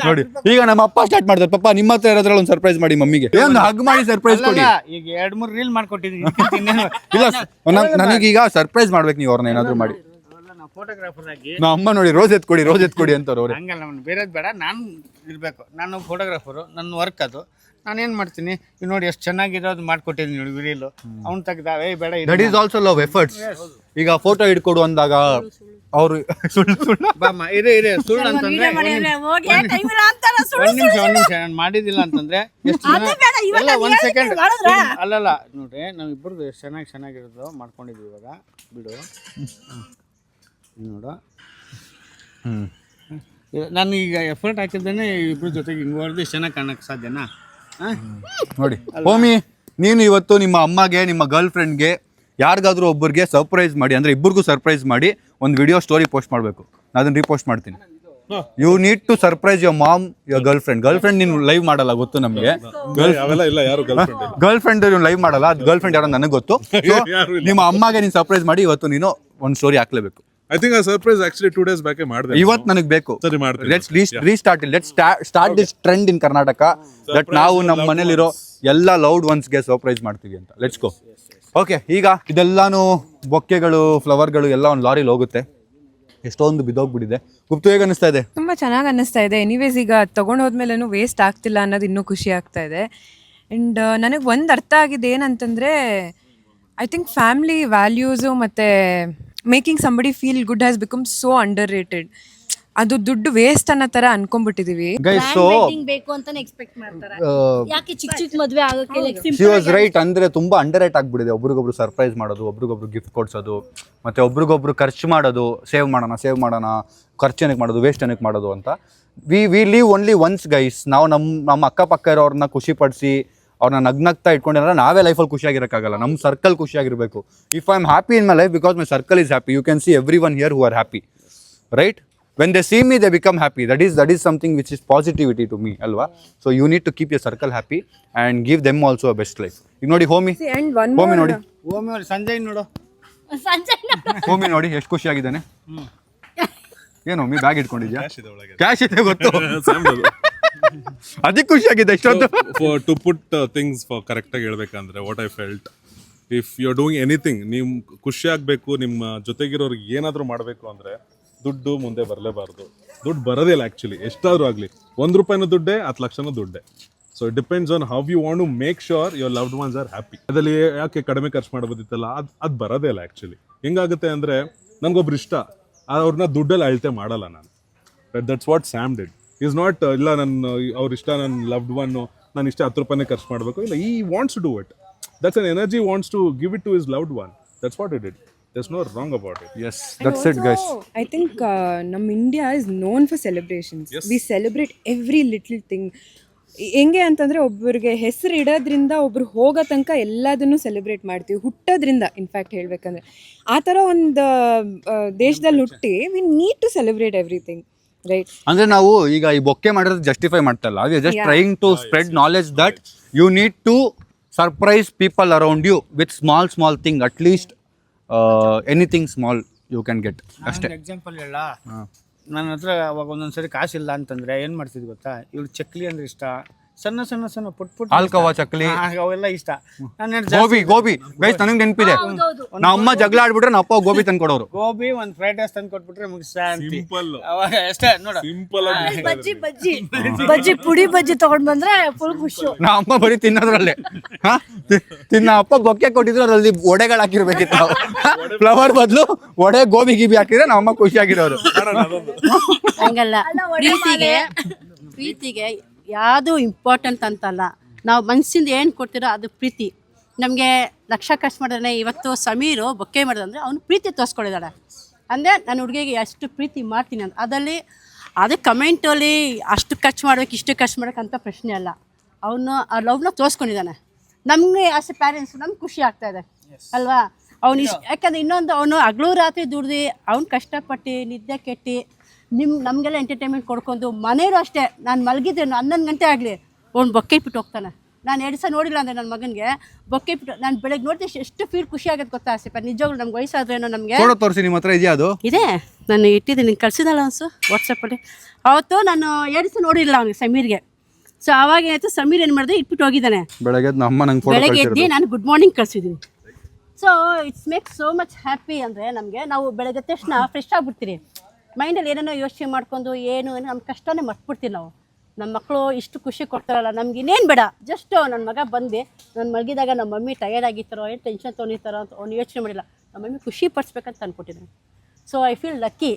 ನೋಡಿ, ಈಗ ನಮ್ಮ ಅಪ್ಪ ಸ್ಟಾರ್ಟ್ ಮಾಡ್ತಾರೆ. ಪಪ್ಪ ನಿಮ್ಮ ಹತ್ರ ಇರೋದ್ರಲ್ಲಿ ಒಂದು ಸರ್ಪ್ರೈಸ್ ಮಾಡಿ ಮಮ್ಮಿಗೆ, ಒಂದು ಹಗ್ ಮಾಡಿ ಸರ್ಪ್ರೈಸ್ ಕೊಡಿ. ಈಗ 2-3 ರೀಲ್ ಮಾಡ್ಕೊಟ್ಟಿದ್ದೀನಿ. ಇಲ್ಲ, ನನಗೀಗ ಸರ್ಪ್ರೈಸ್ ಮಾಡ್ಬೇಕು. ನೀವು ಅವ್ರನ್ನ ಏನಾದ್ರು ಮಾಡಿ. ಫೋಟೋಗ್ರಾಫರ್ ಆಗಿ ನಮ್ಮ ಅಮ್ಮ ನೋಡಿ, ರೋಸ್ ಎತ್ಕೊಡಿ ಅಂತಾರೆ ಅವ್ರು. ಹಂಗಲ್ಲ, ಬೇರೆದ್ ಬೇಡ, ನಾನು ಇರಬೇಕು. ನಾನು ಫೋಟೋಗ್ರಾಫರು, ನನ್ನ ವರ್ಕ್ ಅದು. ನಾನೇನು ಮಾಡ್ತೀನಿ, ಈಗ ನೋಡಿ ಎಷ್ಟು ಚೆನ್ನಾಗಿರೋದು ಮಾಡ್ಕೊಟ್ಟಿದ್ದೀನಿ ನೋಡಿ ವಿರೀಲು. ಅವ್ನು ತೆಗ್ದ ಬೇಡ. That is also love efforts. ಈಗ ಫೋಟೋ ಹಿಡ್ಕೊಡು ಅಂದಾಗ ಅವರು ಸುಳ್ಳು ಬಾಮ್ಮ ಇರೇ ಸುಳ್ಳು ಅಂತಂದ್ರೆ ಒಂದ್ ನಿಮಿಷ ನಾನು ಮಾಡಿದಿಲ್ಲ ಅಂತಂದ್ರೆ ಎಷ್ಟು ಎಲ್ಲ 1 ಸೆಕೆಂಡ್ ಅಲ್ಲಲ್ಲ. ನೋಡ್ರಿ, ನಾವಿಬ್ಬರದು ಎಷ್ಟು ಚೆನ್ನಾಗಿರೋದು ಮಾಡ್ಕೊಂಡಿದ್ವಿ. ಇವಾಗ ಬಿಡು ನೋಡು. ನಾನು ಈಗ ಎಫರ್ಟ್ ಹಾಕಿದ್ದೇನೆ ಇಬ್ರ ಜೊತೆಗೆ ಹಿಂಗೆ ಹೊಡೆದು ಎಷ್ಟು ಚೆನ್ನಾಗಿ ಕಾಣಕ್ಕೆ ಸಾಧ್ಯನಾ? ನೋಡಿ ಹೋಮಿ, ನೀನು ಇವತ್ತು ನಿಮ್ಮ ಅಮ್ಮಗೆ, ನಿಮ್ಮ ಗರ್ಲ್ ಫ್ರೆಂಡ್ಗೆ, ಯಾರಿಗಾದ್ರೂ ಒಬ್ಬರಿಗೆ ಸರ್ಪ್ರೈಸ್ ಮಾಡಿ, ಅಂದರೆ ಇಬ್ಬರಿಗೂ ಸರ್ಪ್ರೈಸ್ ಮಾಡಿ ಒಂದು ವಿಡಿಯೋ ಸ್ಟೋರಿ ಪೋಸ್ಟ್ ಮಾಡಬೇಕು. ನಾನು ಅದನ್ನು ರೀಪೋಸ್ಟ್ ಮಾಡ್ತೀನಿ. You need to surprise your mom your girlfriend ನೀನು ಲೈವ್ ಮಾಡಲ್ಲ ಗೊತ್ತು ನಮಗೆ ಅವೆಲ್ಲ ಇಲ್ಲ, ಯಾರು ಗರ್ಲ್ ಫ್ರೆಂಡ್ ಲೈವ್ ಮಾಡಲ್ಲ, ಗರ್ಲ್ ಫ್ರೆಂಡ್ ಯಾರೋ ನನಗೆ ಗೊತ್ತು. So, ನಿಮ್ಮ ಅಮ್ಮಗೆ ನೀನು ಸರ್ಪ್ರೈಸ್ ಮಾಡಿ ಇವತ್ತು ನೀನು ಒಂದು ಸ್ಟೋರಿ ಹಾಕ್ಲೇಬೇಕು. ಐ ಥಿಂಕ್ ಆ ಸರ್ಪ್ರೈಸ್ ಆಕ್ಚುಲಿ 2 days ಬ್ಯಾಕೆ ಮಾಡಿದೆ. ಇವತ್ತು ನನಗೆ ಬೇಕು. ಸರಿ, ಮಾಡ್ತೀನಿ. Let's restart let's start this trend in Karnataka that ನಾವು ನಮ್ಮ ಮನೇಲಿರೋ ಎಲ್ಲ ಲವ್ಡ್ ಒನ್ಸ್ಗೆ ಸರ್ಪ್ರೈಸ್ ಮಾಡ್ತೀವಿ ಅಂತ. Let's go. ಓಕೆ, ಈಗ ಇದೆಲ್ಲಾನು ಬೊಕ್ಕೆಗಳು ಫ್ಲವರ್ಗಳು ಎಲ್ಲ ಒಂದು ಲಾರಿಲಿ ಹೋಗುತ್ತೆ. ಎಷ್ಟೊಂದು ಬಿದ್ದೋಗ್ಬಿಟ್ಟಿದೆ. ಗುಪ್ತು, ಹೇಗೆ ಅನಿಸ್ತಾ ಇದೆ? ತುಂಬ ಚೆನ್ನಾಗಿ ಅನ್ನಿಸ್ತಾ ಇದೆ. ಎನಿವೇಸ್ ಈಗ ತೊಗೊಂಡು ಹೋದ್ಮೇಲೆ ವೇಸ್ಟ್ ಆಗ್ತಿಲ್ಲ ಅನ್ನೋದು ಇನ್ನೂ ಖುಷಿ ಆಗ್ತಾ ಇದೆ. ಆ್ಯಂಡ್ ನನಗೆ ಒಂದು ಅರ್ಥ ಆಗಿದೆ ಏನಂತಂದರೆ, ಐ ಥಿಂಕ್ ಫ್ಯಾಮಿಲಿ ವ್ಯಾಲ್ಯೂಸು ಮತ್ತು making somebody feel good has become so under rated. ಅದು ದುಡ್ಡು ವೇಸ್ಟ್ ಅನ್ನೋ ಥರ ಅನ್ಕೊಂಡ್ಬಿಟ್ಟಿದೀವಿ. ಗೈಸ್, ಸೊ ಬೇಕು ಅಂತಾನೆ ಎಕ್ಸ್ಪೆಕ್ಟ್ ಮಾಡ್ತಾರೆ. ಯಾಕೆ ಚಿಕ್ಕ ಚಿಕ್ಕ ಮದ್ವೆ ಆಗೋಕೆ ಶಿ ವಾಸ್ ರೈಟ್. ಅಂದ್ರೆ ತುಂಬಾ ಅಂಡರ್ ರೇಟ್ ಆಗ್ಬಿಟ್ಟಿದೆ. ಒಬ್ರಿಗೊಬ್ರು ಸರ್ಪ್ರೈಸ್ ಮಾಡೋದು, ಒಬ್ರಿಗೊಬ್ರು ಗಿಫ್ಟ್ ಕೊಡ್ಸೋದು, ಮತ್ತೆ ಒಬ್ರಿಗೊಬ್ರು ಖರ್ಚು ಮಾಡೋದು, ಸೇವ್ ಮಾಡೋಣ, ಖರ್ಚು ಏನಕ್ಕೆ ಮಾಡೋದು, ವೇಸ್ಟ್ ಏನಕ್ಕೆ ಮಾಡೋದು ಅಂತ. We live only once guys. ನಾವು ನಮ್ಮ ಅಕ್ಕಪಕ್ಕ ಇರೋರನ್ನ ಖುಷಿ ಪಡಿಸಿ ಅವ್ರನ್ನ ನಗ್ನಗ್ತಾ ಇಟ್ಕೊಂಡಿದ್ರೆ ನಾವೇ ಲೈಫಲ್ಲಿ ಖುಷಿಯಾಗಿರೋಕ್ಕಾಗಲ್ಲ. ನಮ್ಮ ಸರ್ಕಲ್ ಖುಷಿಯಾಗಿರಬೇಕು. If I am happy in my life because my circle is happy, you can see every one here who are happy, right? When they see me, they become happy. That is something which is positivity to me, alva. So you need to keep your circle happy and give them also a best life. You ನೋಡಿ homie, And one homie ನೋಡಿ, ಸಂಜಯ್ ನೋಡು, homie ನೋಡಿ ಎಷ್ಟು ಖುಷಿಯಾಗಿದ್ದಾನೆ. ಏನು homie ಬ್ಯಾಗ್ ಇಟ್ಕೊಂಡಿದ್ಯಾ? ಕ್ಯಾಶ್ ಇದೆ ಗೊತ್ತು. ಅದಕ್ಕೆ ಖುಷಿಯಾಗಿದೆ ಇಷ್ಟೊಂದು. ಟು ಪುಟ್ ಥಿಂಗ್ಸ್ ಫಾರ್ ಕರೆಕ್ಟಾಗಿ ಹೇಳ್ಬೇಕಂದ್ರೆ what I felt, if you are doing anything, ನೀವು ಖುಷಿ ಆಗಬೇಕು, ನಿಮ್ಮ ಜೊತೆಗಿರೋರಿಗೆ ಏನಾದರೂ ಮಾಡಬೇಕು ಅಂದರೆ ದುಡ್ಡು ಮುಂದೆ ಬರಲೇಬಾರ್ದು. ದುಡ್ಡು ಬರೋದೇ ಇಲ್ಲ ಆ್ಯಕ್ಚುಲಿ, ಎಷ್ಟಾದರೂ ಆಗಲಿ. 1 ರೂಪಾಯಿನೂ ದುಡ್ಡೇ, 10 ಲಕ್ಷನೂ ದುಡ್ಡೇ. So it depends on how you want to make sure your loved ones are happy. ಅದರಲ್ಲಿ ಯಾಕೆ ಕಡಿಮೆ ಖರ್ಚು ಮಾಡ್ಬೋದಿತ್ತಲ್ಲ, ಅದು ಬರೋದೇ ಇಲ್ಲ ಆ್ಯಕ್ಚುಲಿ. ಹೆಂಗಾಗುತ್ತೆ ಅಂದರೆ, ನನಗೊಬ್ರು ಇಷ್ಟ, ಅವ್ರನ್ನ ದುಡ್ಡಲ್ಲಿ ಅಳತೆ ಮಾಡಲ್ಲ ನಾನು. That's what Sam did. Is not ಇಲ್ಲ ಅವ್ರ ಇಷ್ಟ, ನನ್ನ ಲವ್ಡ್ ಒನ್ನು ನಾನು ಇಷ್ಟ 10 ರೂಪಾಯಿನೇ ಖರ್ಚು ಮಾಡಬೇಕು, ಇಲ್ಲ, he wants to do it. That's an energy wants to give it to his loved one. That's what it did. There's no wrong about it. Yes, that's it guys. I think ನಮ್ಮ India is known for celebrations. We celebrate every little thing. ಹೆಂಗೆ ಅಂತಂದರೆ, ಒಬ್ಬರಿಗೆ ಹೆಸರು ಇಡೋದ್ರಿಂದ ಒಬ್ರು ಹೋಗೋ ತನಕ ಎಲ್ಲದನ್ನು ಸೆಲೆಬ್ರೇಟ್ ಮಾಡ್ತೀವಿ, ಹುಟ್ಟೋದ್ರಿಂದ. ಇನ್ಫ್ಯಾಕ್ಟ್ ಹೇಳಬೇಕಂದ್ರೆ ಆ ಥರ ಒಂದು ದೇಶದಲ್ಲಿ ಹುಟ್ಟಿ we need to celebrate everything, right? ಅಂದ್ರೆ ನಾವು ಈಗ ಈ ಬೊಕ್ಕೆ ಮಾಡಿರೋದು ಜಸ್ಟಿಫೈ ಮಾಡ್ತಾ ಇಲ್ಲ. We are just trying to spread knowledge that you need to surprise people around you with small thing, at least anything small you can get ಅಷ್ಟೇ. ಎಕ್ಸಾಂಪಲ್ ಹೇಳ, ನನ್ನ ಹತ್ರ ಅವಾಗ ಒಂದೊಂದ್ಸರಿ ಕಾಸಿಲ್ಲ ಅಂತಂದ್ರೆ ಏನ್ ಮಾಡ್ತಿದ್ ಗೊತ್ತಾ, ಇವ್ಳು ಚಕ್ಲಿ ಅಂದ್ರೆ ಇಷ್ಟ, ಸಣ್ಣ ಪುಟ್ ಆಲ್ಕವಾ ಚಕ್ಲಿ ಅವೆಲ್ಲ ಇಷ್ಟ. ಗೋಬಿ ಗೈಸ್, ನನಗೆ ನೆನಪಿದೆ, ನಮ್ಮ ಅಮ್ಮ ಜಗಳ ಆಡ್ಬಿಟ್ರೆ ನಮ್ಮ ಅಪ್ಪ ಗೋಬಿ ತಂದು ಕೊಡೋರು. ಗೋಬಿ ಒಂದ್ ಫ್ರೈಡ್ ರೈಸ್ ತಂದು ಕೊಟ್ಬಿಟ್ರೆ ಮುಗಿಸ ಸಿಂಪಲ್, ಅವಾಗ ಅಷ್ಟೇ ನೋಡ. ಸಿಂಪಲ್ ಆಗಿ ಬಜ್ಜಿ ಪುಡಿ ಬಜ್ಜಿ ತಗೊಂಡ್ ಬಂದ್ರೆ ಫುಲ್ ಖುಷಿ. ನಮ್ಮ ಅಮ್ಮ ಬರೀ ತಿನ್ನೋದ್ರಲ್ಲೇ ತಿನ್ನ. ಅಪ್ಪ ಬೊಕ್ಕೆ ಕೊಟ್ಟಿದ್ರು, ಅದರಲ್ಲಿ ಒಡೆಗಳು ಹಾಕಿರ್ಬೇಕಿತ್ತು. ನಾವು ಫ್ಲವರ್ ಬದಲು ಒಡೆ ಗೋಬಿ ಗೀಬಿ ಹಾಕಿದ್ರೆ ನಮ್ಮ ಅಮ್ಮ ಖುಷಿಯಾಗಿರೋರು. ಹಂಗಲ್ಲ, ಪ್ರೀತಿಗೆ ಯಾವುದು ಇಂಪಾರ್ಟೆಂಟ್ ಅಂತಲ್ಲ, ನಾವು ಮನಸ್ಸಿಂದ ಏನು ಕೊಡ್ತೀರೋ ಅದು ಪ್ರೀತಿ. ನಮಗೆ ಲಕ್ಷ ಖರ್ಚು ಮಾಡಿದ್ರೆ, ಇವತ್ತು ಸಮೀರು ಬೊಕ್ಕೆ ಮಾಡಿದಂದ್ರೆ ಅವನು ಪ್ರೀತಿ ತೋರಿಸ್ಕೊಂಡಿದ್ದಾಳೆ ಅಂದರೆ ನಾನು ಹುಡುಗಿಗೆ ಎಷ್ಟು ಪ್ರೀತಿ ಮಾಡ್ತೀನಿ ಅಂತ. ಅದು ಕಮೆಂಟಲ್ಲಿ ಅಷ್ಟು ಖರ್ಚು ಮಾಡ್ಬೇಕು, ಇಷ್ಟು ಖರ್ಚು ಮಾಡೋಕ್ಕಂತ ಪ್ರಶ್ನೆ ಅಲ್ಲ. ಅವನು ಆ ಲವ್ನ ತೋರಿಸ್ಕೊಂಡಿದ್ದಾನೆ. ನಮಗೆ ಆಸ್ ಎ ಪ್ಯಾರೆಂಟ್ಸ್ ನಮ್ಗೆ ಖುಷಿ ಆಗ್ತಾಯಿದೆ ಅಲ್ವಾ? ಅವ್ನು ಯಾಕಂದರೆ ಇನ್ನೊಂದು, ಅವನು ಹಗಲು ರಾತ್ರಿ ದುಡ್ದು ಅವ್ನು ಕಷ್ಟಪಟ್ಟು ನಿದ್ದೆ ಕೆಟ್ಟು ನಮಗೆಲ್ಲ ಎಂಟರ್ಟೈನ್ಮೆಂಟ್ ಕೊಡ್ಕೊಂಡು, ಮನೆಯೂ ಅಷ್ಟೇ. ನಾನು ಮಲಗಿದ್ದೆ 11 ಗಂಟೆ ಆಗಲಿ ಅವ್ನು ಬೊಕ್ಕೆ ಇಟ್ಬಿಟ್ಟು ಹೋಗ್ತಾನೆ. ನಾನು 2 ದಿವಸ ನೋಡಿಲ್ಲ ಅಂದರೆ ನನ್ನ ಮಗನಿಗೆ ಬೊಕ್ಕೆ ಇಟ್ಬಿಟ್ಟು, ನಾನು ಬೆಳಗ್ಗೆ ನೋಡಿದ್ರೆ ಎಷ್ಟು ಫೀಲ್ ಖುಷಿ ಆಗುತ್ತೆ ಗೊತ್ತಾ ಆಸಿಫ. ನಿಜವಾಗ್ಲೂ ನಮ್ಗೆ ವಯಸ್ಸಾದ್ರೇನೋ ನಮಗೆ ತೋರಿಸಿ, ನಿಮ್ಮ ಹತ್ರ ಇದೆಯಾ? ಅದು ಇದೆ, ನಾನು ಇಟ್ಟಿದ್ದೀನಿ, ನಿಂಗೆ ಕಳಿಸಿದಲ್ಲ ಅನ್ಸು ವಾಟ್ಸಪ್ಪಲ್ಲಿ. ಅವತ್ತು ನಾನು 2 ದಿವಸ ನೋಡಿಲ್ಲ ಅವನಿಗೆ, ಸಮೀರ್ಗೆ. ಸೊ ಅವಾಗ ಏನಾಯ್ತು, ಸಮೀರ್ ಏನು ಮಾಡಿದೆ, ಇಟ್ಬಿಟ್ಟು ಹೋಗಿದ್ದಾನೆ. ಬೆಳಗ್ಗೆ ಎದ್ದು ನಾನು ಗುಡ್ ಮಾರ್ನಿಂಗ್ ಕಳಿಸಿದ್ದೀನಿ. So it's make so much happy. ಅಂದರೆ ನಮಗೆ, ನಾವು ಬೆಳಗ್ಗೆ ತಕ್ಷಣ ಫ್ರೆಶ್ ಆಗಿಬಿಡ್ತೀರಿ, ಮೈಂಡಲ್ಲಿ ಏನೇನೋ ಯೋಚನೆ ಮಾಡ್ಕೊಂಡು ಏನು ನಮ್ಮ ಕಷ್ಟನೇ ಮರ್ತ್ಬಿಡ್ತೀವಿ ನಾವು. ನಮ್ಮ ಮಕ್ಕಳು ಇಷ್ಟು ಖುಷಿ ಕೊಡ್ತಾರಲ್ಲ, ನಮ್ಗೆ ಇನ್ನೇನು ಬೇಡ, ಜಸ್ಟ್ ನನ್ನ ಮಗ ಬಂದು ನಾನು ಮಲಗಿದಾಗ ನಮ್ಮ ಮಮ್ಮಿ ಟಯರ್ಡ್ ಆಗಿರ್ತಾರೋ, ಏನು ಟೆನ್ಷನ್ ತೊಗೊಂಡಿರ್ತಾರೋ ಅಂತ ಅವ್ನು ಯೋಚನೆ ಮಾಡಿಲ್ಲ. ನಮ್ಮ ಮಮ್ಮಿ ಖುಷಿ ಪಡಿಸ್ಬೇಕಂತ ಅಂದ್ಕೊಟ್ಟಿದ್ದಾನೆ. So I feel lucky.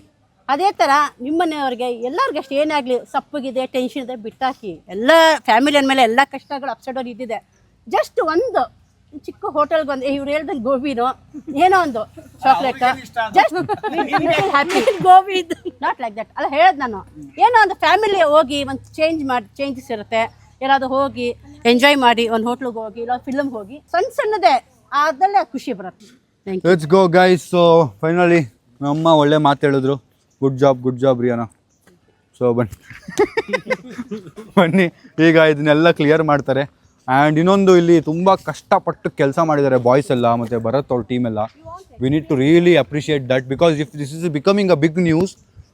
ಅದೇ ಥರ ನಿಮ್ಮ ಮನೆಯವ್ರಿಗೆ ಎಲ್ಲರಿಗೂ ಅಷ್ಟು ಏನಾಗಲಿ, ಸಪ್ಪಗಿದೆ, ಟೆನ್ಷನ್ ಇದೆ, ಬಿಟ್ಟಾಕಿ. ಎಲ್ಲ ಫ್ಯಾಮಿಲಿ ಅಂದಮೇಲೆ ಎಲ್ಲ ಕಷ್ಟಗಳು ಅಪ್ಸೈಡವ್ರು ಇದ್ದಿದೆ. ಜಸ್ಟ್ ಒಂದು ಚಿಕ್ಕ ಹೋಟೆಲ್ಗೆ ಬಂದು ಇವ್ರು ಹೇಳ್ದಂಗೆ ಗೋಬಿನೋ ಏನೋ ಒಂದು chocolate, just happy gobi, not like that ಅಲ್ಲ ಹೇಳೋದು ನಾನು. ಏನೋ ಒಂದು ಫ್ಯಾಮಿಲಿ ಹೋಗಿ ಒಂದು ಚೇಂಜಸ್ ಇರುತ್ತೆ, ಎಲ್ಲಾದರೂ ಹೋಗಿ ಎಂಜಾಯ್ ಮಾಡಿ, ಒಂದು ಹೋಟ್ಲಿಗೆ ಹೋಗಿ, ಇಲ್ಲ ಫಿಲ್ಮ್ಗೆ ಹೋಗಿ, ಸಣ್ಣದೇ ಅದರಲ್ಲೇ ಖುಷಿ ಬರುತ್ತೆ. Let's go guys. So finally ನಮ್ಮ ಒಳ್ಳೆ ಮಾತು ಹೇಳಿದ್ರು. Good job Rihanna. ಸೊ ಬನ್ನಿ ಈಗ ಇದನ್ನೆಲ್ಲ ಕ್ಲಿಯರ್ ಮಾಡ್ತಾರೆ. ಆ್ಯಂಡ್ ಇನ್ನೊಂದು ಇಲ್ಲಿ ತುಂಬ ಕಷ್ಟಪಟ್ಟು ಕೆಲಸ ಮಾಡಿದ್ದಾರೆ ಬಾಯ್ಸ್ ಎಲ್ಲ ಮತ್ತು ಭರತ್ ಅವ್ರ ಟೀಮ್ ಎಲ್ಲ. We need to really appreciate that because if this is becoming a big news,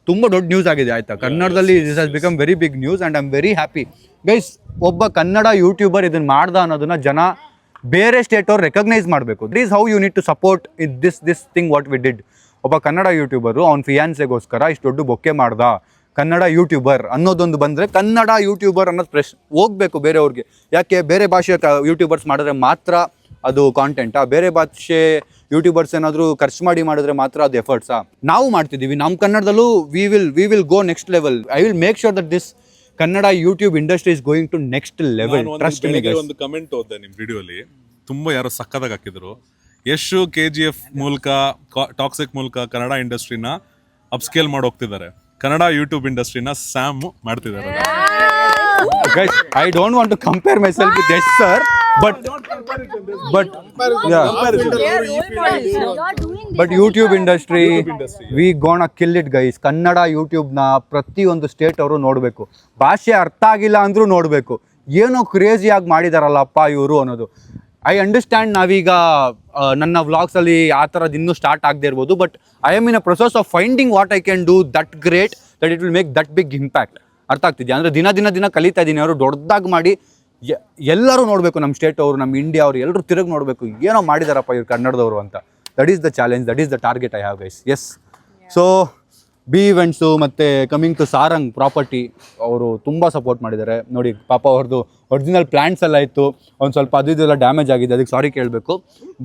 ತುಂಬ ದೊಡ್ಡ ನ್ಯೂಸ್ ಆಗಿದೆ ಆಯಿತಾ ಕನ್ನಡದಲ್ಲಿ. This has become very big news and I am very happy guys. ಒಬ್ಬ ಕನ್ನಡ ಯೂಟ್ಯೂಬರ್ ಇದನ್ನು ಮಾಡ್ದ ಅನ್ನೋದನ್ನ ಜನ ಬೇರೆ ಸ್ಟೇಟ್ ಅವ್ರು ರೆಕಗ್ನೈಸ್ ಮಾಡಬೇಕು. This is how you need to support it this thing what we did. ಒಬ್ಬ ಕನ್ನಡ ಯೂಟ್ಯೂಬರು ಅವ್ನ ಫಿಯಾನ್ಸೆಗೋಸ್ಕರ ಇಷ್ಟು ದೊಡ್ಡ ಬೊಕ್ಕೆ ಮಾಡ್ದ. ಕನ್ನಡ ಯೂಟ್ಯೂಬರ್ ಅನ್ನೋದೊಂದು ಬಂದರೆ ಕನ್ನಡ ಯೂಟ್ಯೂಬರ್ ಅನ್ನೋದು ಹೋಗಬೇಕು ಬೇರೆಯವ್ರಿಗೆ. ಯಾಕೆ ಬೇರೆ ಭಾಷೆ ಯೂಟ್ಯೂಬರ್ಸ್ ಮಾಡಿದ್ರೆ ಮಾತ್ರ ಅದು ಕಾಂಟೆಂಟಾ? ಬೇರೆ ಭಾಷೆ ಯೂಟ್ಯೂಬರ್ಸ್ ಏನಾದರೂ ಖರ್ಚು ಮಾಡಿದ್ರೆ ಮಾತ್ರ ಅದು ಎಫರ್ಟ್ಸಾ? ನಾವು ಮಾಡ್ತಿದ್ದೀವಿ ನಮ್ಮ ಕನ್ನಡದಲ್ಲೂ. We will go next level. I will make sure that this Kannada YouTube industry is going to next level. Trust me guys. ಒಂದು ಕಮೆಂಟ್ ಓದ್ದೆ ನಿಮ್ಮ ವಿಡಿಯೋಲಿ, ತುಂಬಾ ಯಾರೋ ಸಕ್ಕತ್ತಾಗಿ ಹಾಕಿದ್ರು. ಯಶು KGF ಮೂಲಕ, ಟಾಕ್ಸಿಕ್ ಮೂಲಕ ಕನ್ನಡ ಇಂಡಸ್ಟ್ರಿನ ಅಪ್ಸ್ಕೇಲ್ ಮಾಡಿ ಹೋಗ್ತಿದ್ದಾರೆ. ಕನ್ನಡ ಯೂಟ್ಯೂಬ್ ಇಂಡಸ್ಟ್ರಿನ ಸ್ಯಾಮ್ ಮಾಡ್ತಿದ್ದಾರೆ. Guys, I don't want to compare myself with Yash sir, but yeah. But YouTube industry, we gonna kill it guys. Kannada ಯೂಟ್ಯೂಬ್ನ ಪ್ರತಿಯೊಂದು ಸ್ಟೇಟ್ ಅವರು ನೋಡಬೇಕು. ಭಾಷೆ ಅರ್ಥ ಆಗಿಲ್ಲ ಅಂದ್ರೂ ನೋಡಬೇಕು. ಏನೋ ಕ್ರೇಜಿಯಾಗಿ ಮಾಡಿದಾರಲ್ಲಪ್ಪ ಇವರು ಅನ್ನೋದು. I understand. ನಾವೀಗ ನನ್ನ ವ್ಲಾಗ್ಸಲ್ಲಿ ಆ ಥರದ್ದು ಇನ್ನೂ ಸ್ಟಾರ್ಟ್ ಆಗದೆ ಇರ್ಬೋದು, but I am in a process of finding what I can do that great that it will make that big impact. ಅರ್ಥ ಆಗ್ತಿದೆಯಾ? ಅಂದರೆ ದಿನ ಕಲಿತಾ ಇದ್ದೀನಿ. ಅವರು ದೊಡ್ಡದಾಗಿ ಮಾಡಿ ಎಲ್ಲರೂ ನೋಡಬೇಕು. ನಮ್ಮ ಸ್ಟೇಟ್ ಅವರು, ನಮ್ಮ ಇಂಡಿಯಾ ಅವರು ಎಲ್ಲರೂ ತಿರುಗಿ ನೋಡಬೇಕು, ಏನೋ ಮಾಡಿದಾರಪ್ಪ ಇವ್ರು ಕನ್ನಡದವರು ಅಂತ. That is the challenge, that is the target I have guys. Yes. So B events ಮತ್ತು ಕಮಿಂಗ್ ಟು ಸಾರಂಗ್ ಪ್ರಾಪರ್ಟಿ ಅವರು ತುಂಬ ಸಪೋರ್ಟ್ ಮಾಡಿದ್ದಾರೆ. ನೋಡಿ ಪಾಪ ಅವ್ರದ್ದು ಒರಿಜಿನಲ್ ಪ್ಲ್ಯಾನ್ಸ್ ಎಲ್ಲ ಇತ್ತು, ಒಂದು ಸ್ವಲ್ಪ ಅದು ಇದೆಲ್ಲ ಡ್ಯಾಮೇಜ್ ಆಗಿದೆ, ಅದಕ್ಕೆ ಸಾರಿ ಕೇಳಬೇಕು.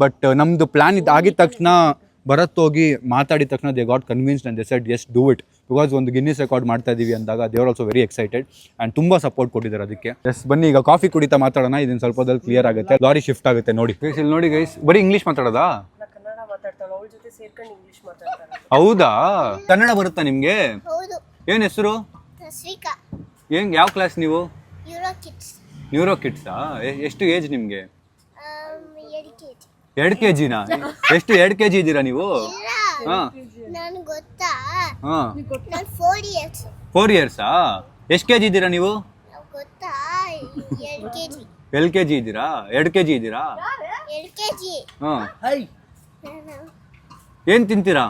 ಬಟ್ ನಮ್ಮದು ಪ್ಲ್ಯಾನ್ ಆಗಿದ ತಕ್ಷಣ ಭರತ್ ಹೋಗಿ ಮಾತಾಡಿದ ತಕ್ಷಣ they got convinced and they said yes do it. Because ಒಂದು ಗಿನ್ನಿಸ್ ರೆಕಾರ್ಡ್ ಮಾಡ್ತಾ ಇದ್ದೀವಿ ಅಂದಾಗ they are also very excited and ತುಂಬ ಸಪೋರ್ಟ್ ಕೊಟ್ಟಿದ್ದಾರೆ ಅದಕ್ಕೆ. ಎಸ್ ಬನ್ನಿ ಈಗ ಕಾಫಿ ಕುಡಿತಾ ಮಾತಾಡೋಣ. ಇದನ್ನು ಸ್ವಲ್ಪದಲ್ಲಿ ಕ್ಲಿಯರ್ ಆಗುತ್ತೆ, ಲಾರಿ ಶಿಫ್ಟ್ ಆಗುತ್ತೆ. ನೋಡಿ ಗೈಸ್, ಇಲ್ಲಿ ನೋಡಿ ಗೈಸ್, ಬರೀ ಇಂಗ್ಲೀಷ್ ಮಾತಾಡೋದಾ? ಹೌದಾ? ಕನ್ನಡ ಬರುತ್ತಾ ನಿಮಗೆ? ಏನು ಹೆಸರು? ಏನು ಯಾವ ಕ್ಲಾಸ್ ನೀವು? ನ್ಯೂರೋ ಕಿಡ್ಸಾ? ಎಷ್ಟು ಏಜ್ ನಿಮಗೆ? 2 kg ನಾ? ಎಷ್ಟು 2 kg ಇದ್ದೀರಾ ನೀವು? ಹಾಂ, 4 ಇಯರ್ಸಾ? ಎಷ್ಟು kg ಇದ್ದೀರಾ ನೀವು? LKG ಇದ್ದೀರಾ? 2 kg ಇದ್ದೀರಾ? ಹಾಂ. ಏನು ತಿಂತೀರಾ?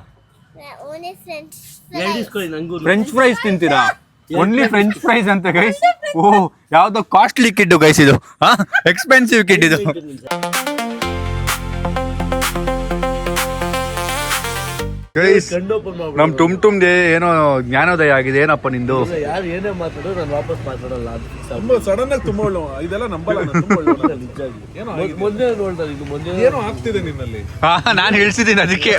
ಫ್ರೆಂಚ್ ಫ್ರೈಸ್ ತಿಂತೀರಾ? ಓನ್ಲಿ ಫ್ರೆಂಚ್ ಫ್ರೈಸ್ ಅಂತ ಗೈಸ್. ಓಹ್, ಯಾವುದೋ ಕಾಸ್ಟ್ಲಿ ಕಿಡ್ ಗೈಸ್ ಇದು. ಹಾಂ, ಎಕ್ಸ್ಪೆನ್ಸಿವ್ ಕಿಡ್ ಇದು. ನಮ್ ಟುಮ್ದೆ ಏನೋ ಜ್ಞಾನೋದಯ ಆಗಿದೆ. ಏನಪ್ಪ ನಿಂದು? ಯಾರು ಏನೇ ಮಾತಾಡೋ ನಾನು ವಾಪಸ್ ಮಾತಾಡಲ್ಲ. ಸಡನ್ ಆಗಿ ತುಂಬಾ ಒಳ್ಳೆ ಇದೆಲ್ಲ ನಂಬಲ್ಲ ನಾನು. ತುಂಬಾ ಒಳ್ಳೆ ನಿಜಾಗಿ ಮೊನ್ನೆ ನೋಡ್ತಾರೆ, ಇದು ಮೊನ್ನೆ ಏನೋ ಆಗ್ತಿದೆ ನಿನ್ನಲ್ಲಿ. ನಾನು ಹೇಳ್ಸಿದ್ದೀನಿ ಅದಕ್ಕೆ.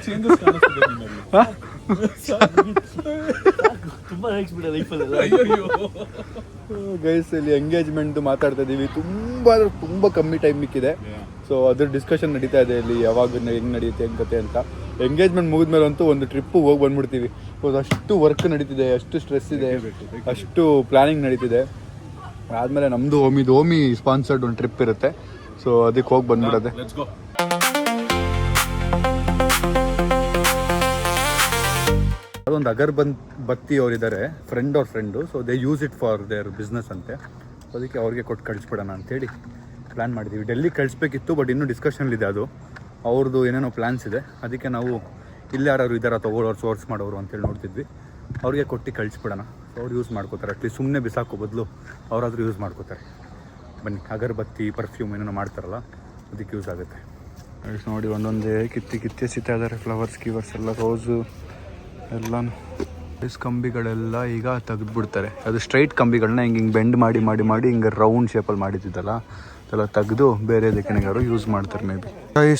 ಚೇಂಜಸ್ ಕಾಣಿಸ್ತಿದೆ ನಿನ್ನಲ್ಲಿ. ತುಂಬಾ ನೆಕ್ಸ್ಬಿಡ ಲೈಫಲ್ಲಿ. ಗೈಸ್ ಇಲ್ಲಿ ಎಂಗೇಜ್ಮೆಂಟ್ ಮಾತಾಡ್ತಾ ಇದೀವಿ. ತುಂಬ ಕಮ್ಮಿ ಟೈಮ್ ಮಿಕ್ಕಿದೆ. ಸೊ ಅದ್ರ ಡಿಸ್ಕಷನ್ ನಡೀತಾ ಇದೆ ಇಲ್ಲಿ, ಯಾವಾಗ ಹೆಂಗೆ ನಡೆಯುತ್ತೆ ಹೆಂಗೆ ಕತೆ ಅಂತ. ಎಂಗೇಜ್ಮೆಂಟ್ ಮುಗಿದ್ಮೇಲೆ ಅಂತೂ ಒಂದು ಟ್ರಿಪ್ಪು ಹೋಗಿ ಬಂದ್ಬಿಡ್ತೀವಿ. ಅಷ್ಟು ವರ್ಕ್ ನಡೀತಿದೆ, ಅಷ್ಟು ಸ್ಟ್ರೆಸ್ ಇದೆ, ಅಷ್ಟು ಪ್ಲಾನಿಂಗ್ ನಡೀತಿದೆ. ಆದಮೇಲೆ ನಮ್ಮದು ಓಮಿ ಸ್ಪಾನ್ಸರ್ಡ್ ಒಂದು ಟ್ರಿಪ್ ಇರುತ್ತೆ. ಸೊ ಅದಕ್ಕೆ ಹೋಗಿ ಬಂದ್ಬಿಡೋದೆ. ಅದೊಂದು ಅಗರ್ಬತ್ತಿ ಅವರಿದ್ದಾರೆ, friend. So they use it for their business ಅಂತೆ. ಸೊ ಅದಕ್ಕೆ ಅವ್ರಿಗೆ ಕೊಟ್ಟು ಕಳಿಸ್ಬಿಡೋಣ ಅಂತೇಳಿ ಪ್ಲ್ಯಾನ್ ಮಾಡಿದ್ದೀವಿ. ಡೆಲ್ಲಿ ಕಳಿಸ್ಬೇಕಿತ್ತು, ಬಟ್ ಇನ್ನೂ ಡಿಸ್ಕಷನ್ಲಿದೆ ಅದು. ಅವ್ರದ್ದು ಏನೇನೋ ಪ್ಲ್ಯಾನ್ಸ್ ಇದೆ. ಅದಕ್ಕೆ ನಾವು ಇಲ್ಲಿ ಯಾರು ಇದ್ದಾರ ತೊಗೊಳೋರು, ಸೋರ್ಸ್ ಮಾಡೋರು ಅಂತೇಳಿ ನೋಡ್ತಿದ್ವಿ. ಅವ್ರಿಗೆ ಕೊಟ್ಟು ಕಳಿಸ್ಬಿಡೋಣ. ಸೊ ಅವ್ರು ಯೂಸ್ ಮಾಡ್ಕೋತಾರೆ. ಅಟ್ಲೀಸ್ಟ್ ಸುಮ್ಮನೆ ಬಿಸಾಕೋ ಬದಲು ಅವರಾದರೂ ಯೂಸ್ ಮಾಡ್ಕೋತಾರೆ. ಬನ್ನಿ, ಅಗರಬತ್ತಿ, ಪರ್ಫ್ಯೂಮ್ ಏನೇನೋ ಮಾಡ್ತಾರಲ್ಲ, ಅದಕ್ಕೆ ಯೂಸ್ ಆಗುತ್ತೆ. ನೋಡಿ ಒಂದೊಂದೇ ಕಿತ್ತಿ ಸಿಗ್ತಾ ಇದ್ದಾರೆ. ಫ್ಲವರ್ಸ್ ಗಿವರ್ಸ್ ಎಲ್ಲ, ರೋಸು ಎಲ್ಲನೂ. ಕಂಬಿಗಳೆಲ್ಲ ಈಗ ತೆಗೆದ್ಬಿಡ್ತಾರೆ. ಅದು ಸ್ಟ್ರೈಟ್ ಕಂಬಿಗಳನ್ನ ಹಿಂಗೆ ಬೆಂಡ್ ಮಾಡಿ ಹಿಂಗೆ ರೌಂಡ್ ಶೇಪಲ್ಲಿ ಮಾಡಿದ್ದಲ್ಲ, ಅದೆಲ್ಲ ತೆಗೆದು ಬೇರೆ ಇದಕ್ಕೆನಾರು ಯೂಸ್ ಮಾಡ್ತಾರೆ ಮೇ ಬಿ.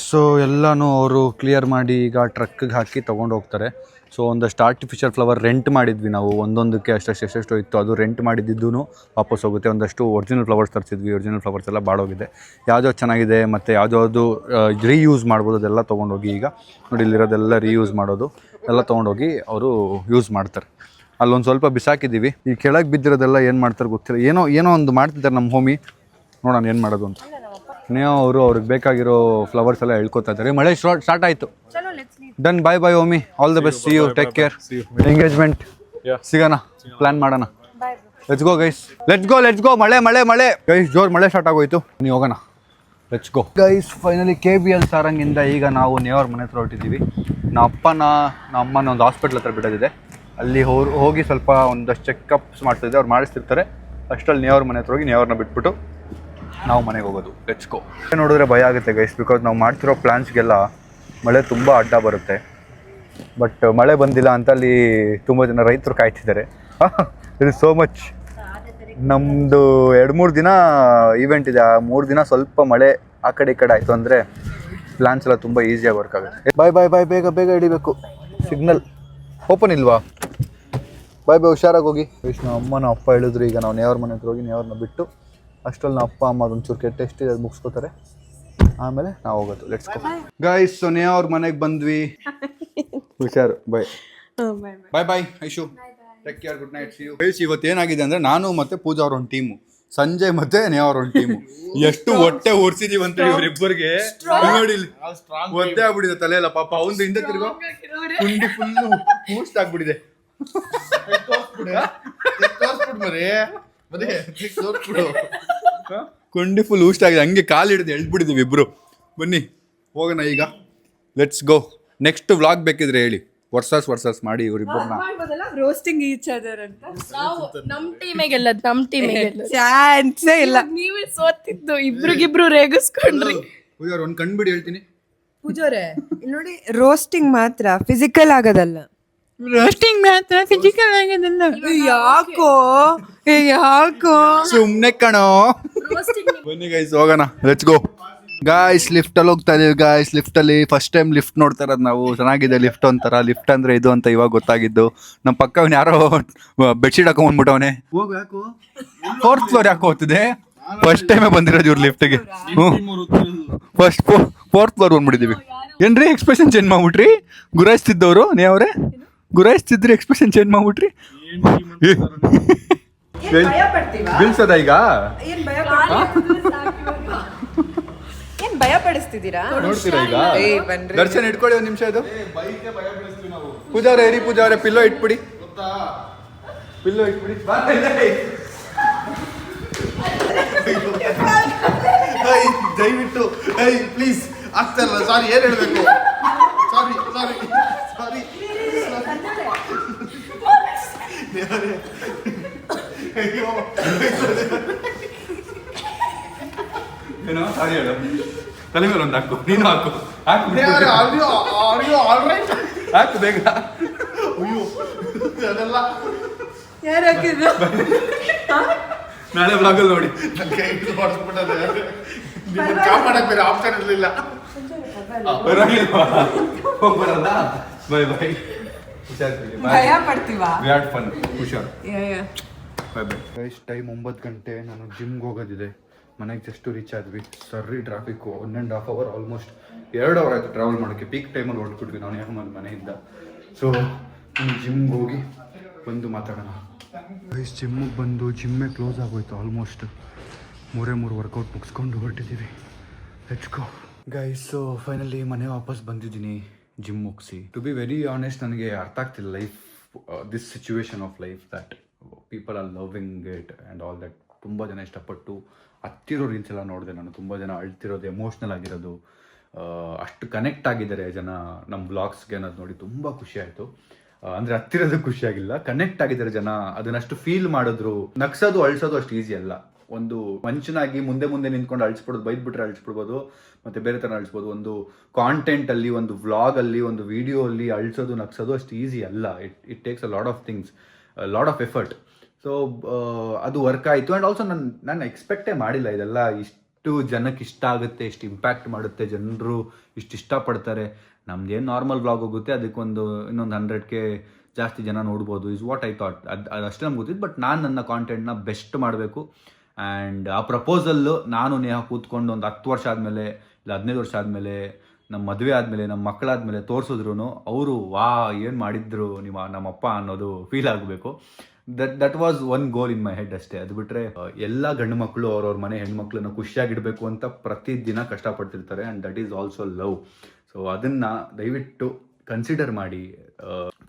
ಸೊ ಎಲ್ಲನೂ ಅವರು ಕ್ಲಿಯರ್ ಮಾಡಿ ಈಗ ಟ್ರಕ್ಕಿಗೆ ಹಾಕಿ ತೊಗೊಂಡು ಹೋಗ್ತಾರೆ. ಸೊ ಒಂದಷ್ಟು ಆರ್ಟಿಫಿಷಿಯಲ್ ಫ್ಲವರ್ ರೆಂಟ್ ಮಾಡಿದ್ವಿ ನಾವು. ಒಂದೊಂದಕ್ಕೆ ಎಷ್ಟೆಷ್ಟು ಇತ್ತು ಅದು ರೆಂಟ್ ಮಾಡಿದ್ದು ವಾಪಸ್ ಹೋಗುತ್ತೆ. ಒಂದಷ್ಟು ಒರಿಜಿನಲ್ ಫ್ಲವರ್ಸ್ ತರಿಸಿದ್ವಿ. ಒರಿಜಿನಲ್ ಫ್ಲವರ್ಸ್ ಎಲ್ಲ ಬಾಡೋಗಿದೆ. ಯಾವುದೋ ಚೆನ್ನಾಗಿದೆ ಮತ್ತು ಯಾವುದಾದ್ರು ರೀಯೂಸ್ ಮಾಡ್ಬೋದು ಅದೆಲ್ಲ ತೊಗೊಂಡೋಗಿ ಈಗ ನೋಡಿ ಇಲ್ಲಿರೋದೆಲ್ಲ ರೀಯೂಸ್ ಮಾಡೋದು ಎಲ್ಲ ತೊಗೊಂಡೋಗಿ ಅವರು ಯೂಸ್ ಮಾಡ್ತಾರೆ. ಅಲ್ಲೊಂದು ಸ್ವಲ್ಪ ಬಿಸಾಕಿದ್ದೀವಿ. ಈ ಕೆಳಗೆ ಬಿದ್ದಿರೋದೆಲ್ಲ ಏನು ಮಾಡ್ತಾರೆ ಗೊತ್ತಿಲ್ಲ. ಏನೋ ಒಂದು ಮಾಡ್ತಿದ್ದಾರೆ ನಮ್ಮ ಹೋಮಿ. ನೋಡೋಣ ಏನು ಮಾಡೋದು ಅಂತ. ಅವ್ರಿಗೆ ಬೇಕಾಗಿರೋ ಫ್ಲವರ್ಸ್ ಎಲ್ಲ ಹೇಳ್ಕೊತಾ ಇದ್ದಾರೆ. ಮಳೆ ಸ್ಟಾರ್ಟ್ ಆಯಿತು. Done bye bye Omi, all the best, see you, take care, engagement ಸಿಗೋಣ, ಪ್ಲಾನ್ ಮಾಡೋಣ. Let's go guys, let's go. ಮಳೆ ಗೈಸ್, ಜೋರ್ ಮಳೆ ಸ್ಟಾರ್ಟ್ ಆಗೋಯ್ತು, ನೀವು ಹೋಗೋಣ, let's go guys. Finally KBL ಸಾರಂಗಿಂದ ಈಗ ನಾವು ನೇವರ್ ಮನೆ ಹತ್ರ ಹೊರಟಿದ್ದೀವಿ. ನಮ್ಮ ಅಮ್ಮನ ಒಂದು ಹಾಸ್ಪಿಟ್ಲ್ ಹತ್ರ ಬಿಡೋದಿದೆ, ಅಲ್ಲಿ ಹೋಗಿ ಸ್ವಲ್ಪ ಒಂದಷ್ಟು ಚೆಕಪ್ಸ್ ಮಾಡ್ತಿದ್ದೆ, ಅವ್ರು ಮಾಡಿಸ್ತಿರ್ತಾರೆ. ಅಷ್ಟರಲ್ಲಿ ನೇವರ್ ಮನೆ ಹತ್ರ ಹೋಗಿ ನೇವರ್ನ ಬಿಟ್ಬಿಟ್ಟು ನಾವು ಮನೆಗೆ ಹೋಗೋದು. ಲೆಟ್ಸ್ ಗೋ. ನೋಡಿದ್ರೆ ಭಯ ಆಗುತ್ತೆ ಗೈಸ್, ಬಿಕಾಸ್ ನಾವು ಮಾಡ್ತಿರೋ ಪ್ಲ್ಯಾನ್ಸ್ಗೆಲ್ಲ ಮಳೆ ತುಂಬ ಅಡ್ಡ ಬರುತ್ತೆ. ಬಟ್ ಮಳೆ ಬಂದಿಲ್ಲ ಅಂತ ಅಲ್ಲಿ ತುಂಬ ಜನ ರೈತರು ಕಾಯ್ತಿದ್ದಾರೆ. It is so much. ನಮ್ಮದು 2-3 ದಿನ ಈವೆಂಟ್ ಇದೆ, ಆ 3 ದಿನ ಸ್ವಲ್ಪ ಮಳೆ ಆ ಕಡೆ ಈ ಕಡೆ ಆಯಿತು ಅಂದರೆ ಪ್ಲ್ಯಾನ್ಸ್ ಎಲ್ಲ ತುಂಬ ಈಸಿಯಾಗಿ ವರ್ಕ್ ಆಗುತ್ತೆ. ಬಾಯ್, ಬೇಗ ಹಿಡಿಬೇಕು. ಸಿಗ್ನಲ್ ಓಪನ್ ಇಲ್ವಾ? ಬಾಯ್, ಹುಷಾರಾಗಿ ಹೋಗಿ. ನಮ್ಮ ಅಮ್ಮನ ಅಪ್ಪ ಹೇಳಿದ್ರು ಈಗ ನಾವು ನೇವರ್ ಮನೆ ಹತ್ರ ಹೋಗಿ ನೇವರ್ನ ಬಿಟ್ಟು ಅಷ್ಟರಲ್ಲಿ ನಮ್ಮ ಅಪ್ಪ ಅಮ್ಮ ಒಂಚೂರು ಟೆಸ್ಟ್ ಇದೆ, ಅದು ಮುಗಿಸ್ಕೋತಾರೆ, ಆಮೇಲೆ ನಾವು ಹೋಗೋದು. Let's go guys. ಸೊ ನೇವರ್ ಮನೆಗೆ ಬಂದ್ವಿ. ಹುಷಾರು, bye Aishu, take care, good night, see you. Guys, ಇವತ್ತು ಏನಾಗಿದೆ ಅಂದರೆ ನಾನು ಮತ್ತು ಪೂಜಾ ಅವ್ರ ಒಂದು ಟೀಮು, ಸಂಜಯ್ ಮತ್ತೆ ನೇವರ್ ಒಂದು ಟೀಮು, ಎಷ್ಟು ಹೊಟ್ಟೆ ಓಡಿಸಿದೀವಿ ಅಂತ ಇವರಿಬ್ಬರಿಗೆ ನೋಡಿ. ಒದ್ದೆ ಆಗ್ಬಿಟ್ಟಿದೆ ತಲೆ ಎಲ್ಲ, ಪಾಪ ಅವನು ಹಿಂದೆ ತಿರ್ಗೋ ಕುಂಡಿ ಫುಲ್ಲು ಮೂಸ್ಟ್ ಆಗ್ಬಿಟ್ಟಿದೆ. ಕುಂಡಿ ಫುಲ್ ಊಸ್ಟ್ ಆಗಿದೆ, ಹಂಗೆ ಕಾಲು ಹಿಡಿದು ಎಳ್ಬಿಟ್ಟಿದ್ದೀವಿ ಇಬ್ರು. ಬನ್ನಿ ಹೋಗೋಣ ಈಗ, ಲೆಟ್ಸ್ ಗೋ. ನೆಕ್ಸ್ಟ್ ವ್ಲಾಗ್ ಬೇಕಿದ್ರೆ ಹೇಳಿ, ವರ್ಸಸ್ ಮಾಡಿ ಇವರಿಬ್ಬರನ್ನ. ರೋಸ್ಟಿಂಗ್ ಈಚ್ ಅದರ್ ಅಂತ ನಮ್ ಟೀಮೇ ಗೆಲ್ಲದ್, ನಮ್ ಟೀಮೇ ಗೆಲ್ಲದ್. ಚಾನ್ಸೇ ಇಲ್ಲ. ನೀವೇ ಸೋತಿದ್ದು, ಇಬ್ರಿಗಿಬ್ರು ರೇಗಿಸ್ಕೊಂಡ್ರಿ. ಪೂಜಾರ್ ಒಂದು ಕಣ್ಬಿಡಿ ಹೇಳ್ತೀನಿ. ಪೂಜೋರೆ ಇಲ್ಲಿ ನೋಡಿ, ರೋಸ್ಟಿಂಗ್ ಮಾತ್ರ ಫಿಸಿಕಲ್ ಆಗೋದಲ್ಲ. ರೋಸ್ಟಿಂಗ್ ಮಾತ್ರ ಫಿಸಿಕಲ್ ಆಗೋದಲ್ಲ. ಯಾಕೋ ಸುಮ್ನೆ ಕಣೋ. ಬನ್ನಿ ಗೈಸ್ ಹೋಗೋಣ, ಲೆಟ್ಸ್ ಗೋ. ಗಾಯ್ಸ್ ಲಿಫ್ಟಲ್ಲಿ ಹೋಗ್ತಾ ಇದೀವಿ ಗಾಯ್ಸ್. ಲಿಫ್ಟಲ್ಲಿ ಫಸ್ಟ್ ಟೈಮ್ ಲಿಫ್ಟ್ ನೋಡ್ತಾ ಇರೋದು ನಾವು. ಚೆನ್ನಾಗಿದೆ ಲಿಫ್ಟ್ ಒಂಥರ. ಲಿಫ್ಟ್ ಅಂದರೆ ಇದು ಅಂತ ಇವಾಗ ಗೊತ್ತಾಗಿದ್ದು. ನಮ್ಮ ಪಕ್ಕ ಅವ್ನು ಯಾರೋ ಬೆಡ್ಶೀಟ್ ಹಾಕೊಂಡ್ಬಿಟ್ಟವನೆ. ಹೋಗು, ಯಾಕೋ 4th ಫ್ಲೋರ್ ಯಾಕೆ ಹೋಗ್ತಿದೆ? ಫಸ್ಟ್ ಟೈಮೇ ಬಂದಿರೋದು ಇವ್ರು ಲಿಫ್ಟಿಗೆ. ಫಸ್ಟ್ 4th ಫ್ಲೋರ್ ಬಂದ್ಬಿಟ್ಟಿದ್ದೀವಿ. ಏನ್ರಿ ಎಕ್ಸ್ಪ್ರೆಷನ್ ಚೇಂಜ್ ಮಾಡ್ಬಿಟ್ರಿ? ಗುರಾಯಿಸ್ತಿದ್ದವರು ನೀವ್ರೆ, ಗುರಾಯಿಸ್ತಿದ್ರಿ, ಎಕ್ಸ್ಪ್ರೆಷನ್ ಚೇಂಜ್ ಮಾಡ್ಬಿಟ್ರಿ. ಬೀಳ್ಸೋದ ಈಗ? ಭಯ ಪಡಿಸ್ತಿದ್ದೀರಾ? ನೋಡ್ತೀರಾ ಈಗ? ದರ್ಶನ್ ಇಟ್ಕೊಳ್ಳಿ ಒಂದು ನಿಮಿಷ. ಇದು ಪೂಜಾರೆ ಏರಿ, ಪೂಜಾರೆ ಪಿಲ್ಲೋ ಇಟ್ಬಿಡಿ, ಪಿಲ್ಲೋ ಇಟ್ಬಿಡಿ. ದಯವಿಟ್ಟು ಪ್ಲೀಸ್ ಆಗ್ತಾರಲ್ಲ, ಸಾರಿ, ಏನು ಹೇಳಬೇಕು, ಸಾರಿ. ಏನೋ ಸಾರಿ ಹೇಳು. ತಲೆ ಮೇಲೆ ಒಂದು ಹಾಕು, ನೀನು ಹಾಕು ಬೇಗ. ಅದೆಲ್ಲ ಯಾರು ಹಾಕಿದ್ರು? ನಾಳೆ ಬ್ಲಾಗಲ್ಲಿ ನೋಡಿ. ಕಾಪಾಡಕ್ ಬೇರೆ ಆಪ್ಷನ್ ಇರಲಿಲ್ಲ. ಬಾಯ್ ಭಯ ಪಡ್ತೀವಾ? ಫನ್, ಹುಷಾರ್, ಬಾಯ್. ಟೈಮ್ 9 ಗಂಟೆ. ನಾನು ಜಿಮ್ಗೆ ಹೋಗೋದಿದೆ. ಮನೆಗೆ ಜಸ್ಟ್ ರೀಚ್ ಆದ್ವಿ. ಸರ್ರಿ ಟ್ರಾಫಿಕ್ಕು 1.5 hour, ಆಲ್ಮೋಸ್ಟ್ 2 hour ಆಯಿತು ಟ್ರಾವೆಲ್ ಮಾಡೋಕ್ಕೆ. ಪೀಕ್ ಟೈಮಲ್ಲಿ ಹೊರಟ್ಬಿಟ್ವಿ ನಾವು ನೇಹಮದ್ ಮನೆಯಿಂದ. ಸೊ ಜಿಮ್ಗೆ ಹೋಗಿ ಬಂದು ಮಾತಾಡೋಣ. ಜಿಮ್ಮಿಗೆ ಬಂದು ಜಿಮ್ಮೇ ಕ್ಲೋಸ್ ಆಗೋಯ್ತು. ಆಲ್ಮೋಸ್ಟ್ 3 ವರ್ಕೌಟ್ ಮುಗಿಸ್ಕೊಂಡು ಹೊರಟಿದ್ದೀವಿ. Let's go guys. So finally ಮನೆ ವಾಪಸ್ ಬಂದಿದ್ದೀನಿ ಜಿಮ್ ಮುಗಿಸಿ. ಟು ಬಿ ವೆರಿ ಆನೆಸ್ಟ್, ನನಗೆ ಅರ್ಥ ಆಗ್ತಿಲ್ಲ life, this situation of life, that people are loving it and all that. ತುಂಬ ಜನ ಇಷ್ಟಪಟ್ಟು ಹತ್ತಿರೋ ರೀಲ್ಸ್ ಎಲ್ಲ ನೋಡಿದೆ ನಾನು. ತುಂಬ ಜನ ಅಳ್ತಿರೋದು, ಎಮೋಷ್ನಲ್ ಆಗಿರೋದು, ಅಷ್ಟು ಕನೆಕ್ಟ್ ಆಗಿದ್ದಾರೆ ಜನ ನಮ್ಮ ವ್ಲಾಗ್ಸ್ಗೆ ಅನ್ನೋದು ನೋಡಿ ತುಂಬ ಖುಷಿ ಆಯಿತು. ಅಂದರೆ ಹತ್ತಿರೋದು ಖುಷಿಯಾಗಿಲ್ಲ, ಕನೆಕ್ಟ್ ಆಗಿದ್ದಾರೆ ಜನ, ಅದನ್ನಷ್ಟು ಫೀಲ್ ಮಾಡಿದ್ರು. ನಗ್ಸೋದು ಅಳ್ಸೋದು ಅಷ್ಟು ಈಸಿ ಅಲ್ಲ. ಒಂದು ಮನುಷ್ಯನಾಗಿ ಮುಂದೆ ನಿಂತ್ಕೊಂಡು ಅಳಿಸ್ಬಿಡೋದು, ಬೈದ್ಬಿಟ್ರೆ ಅಳಿಸ್ಬಿಡ್ಬೋದು, ಮತ್ತು ಬೇರೆ ಥರ ಅಳಿಸ್ಬೋದು. ಒಂದು ಕಾಂಟೆಂಟಲ್ಲಿ, ಒಂದು ವ್ಲಾಗಲ್ಲಿ, ಒಂದು ವಿಡಿಯೋ ಅಲ್ಲಿ ಅಳಿಸೋದು, ನಗ್ಸೋದು ಅಷ್ಟು ಈಸಿ ಅಲ್ಲ. It takes a lot of things, lot of effort. So ಅದು ವರ್ಕ್ ಆಯಿತು. ಆ್ಯಂಡ್ ಆಲ್ಸೋ ನಾನು ಎಕ್ಸ್ಪೆಕ್ಟೇ ಮಾಡಿಲ್ಲ ಇದೆಲ್ಲ ಇಷ್ಟು ಜನಕ್ಕೆ ಇಷ್ಟ ಆಗುತ್ತೆ, ಇಷ್ಟು ಇಂಪ್ಯಾಕ್ಟ್ ಮಾಡುತ್ತೆ, ಜನರು ಇಷ್ಟು ಇಷ್ಟಪಡ್ತಾರೆ. ನಮ್ದೇನು ನಾರ್ಮಲ್ ವ್ಲಾಗ್ ಹೋಗುತ್ತೆ, ಅದಕ್ಕೊಂದು ಇನ್ನೊಂದು 100K ಜಾಸ್ತಿ ಜನ ನೋಡ್ಬೋದು, ಇಸ್ ವಾಟ್ ಐ ಥಾಟ್. ಅದು ಅಷ್ಟೇ ನಮ್ಗೆ ಗೊತ್ತಿತ್ತು. ಬಟ್ ನಾನು ನನ್ನ ಕಾಂಟೆಂಟ್ನ ಬೆಸ್ಟ್ ಮಾಡಬೇಕು. ಆ್ಯಂಡ್ ಆ ಪ್ರಪೋಸಲ್ಲು ನಾನು ನೇಹ ಕೂತ್ಕೊಂಡು ಒಂದು 10 ವರ್ಷ ಆದಮೇಲೆ, ಇಲ್ಲ 15 ವರ್ಷ ಆದಮೇಲೆ, ನಮ್ಮ ಮದುವೆ ಆದಮೇಲೆ, ನಮ್ಮ ಮಕ್ಕಳಾದಮೇಲೆ ತೋರಿಸಿದ್ರು ಅವರು ಏನು ಮಾಡಿದ್ರು ನಮ್ಮಪ್ಪ ಅನ್ನೋದು ಫೀಲ್ ಆಗಬೇಕು. That was one goal in my head ಅಷ್ಟೇ. ಅದು ಬಿಟ್ಟರೆ ಎಲ್ಲ ಗಂಡು ಮಕ್ಕಳು ಅವ್ರವ್ರ ಮನೆ ಹೆಣ್ಮಕ್ಳನ್ನ ಖುಷಿಯಾಗಿಡಬೇಕು ಅಂತ ಪ್ರತಿದಿನ ಕಷ್ಟಪಡ್ತಿರ್ತಾರೆ. And that is also love. So ಅದನ್ನು ದಯವಿಟ್ಟು ಕನ್ಸಿಡರ್ ಮಾಡಿ,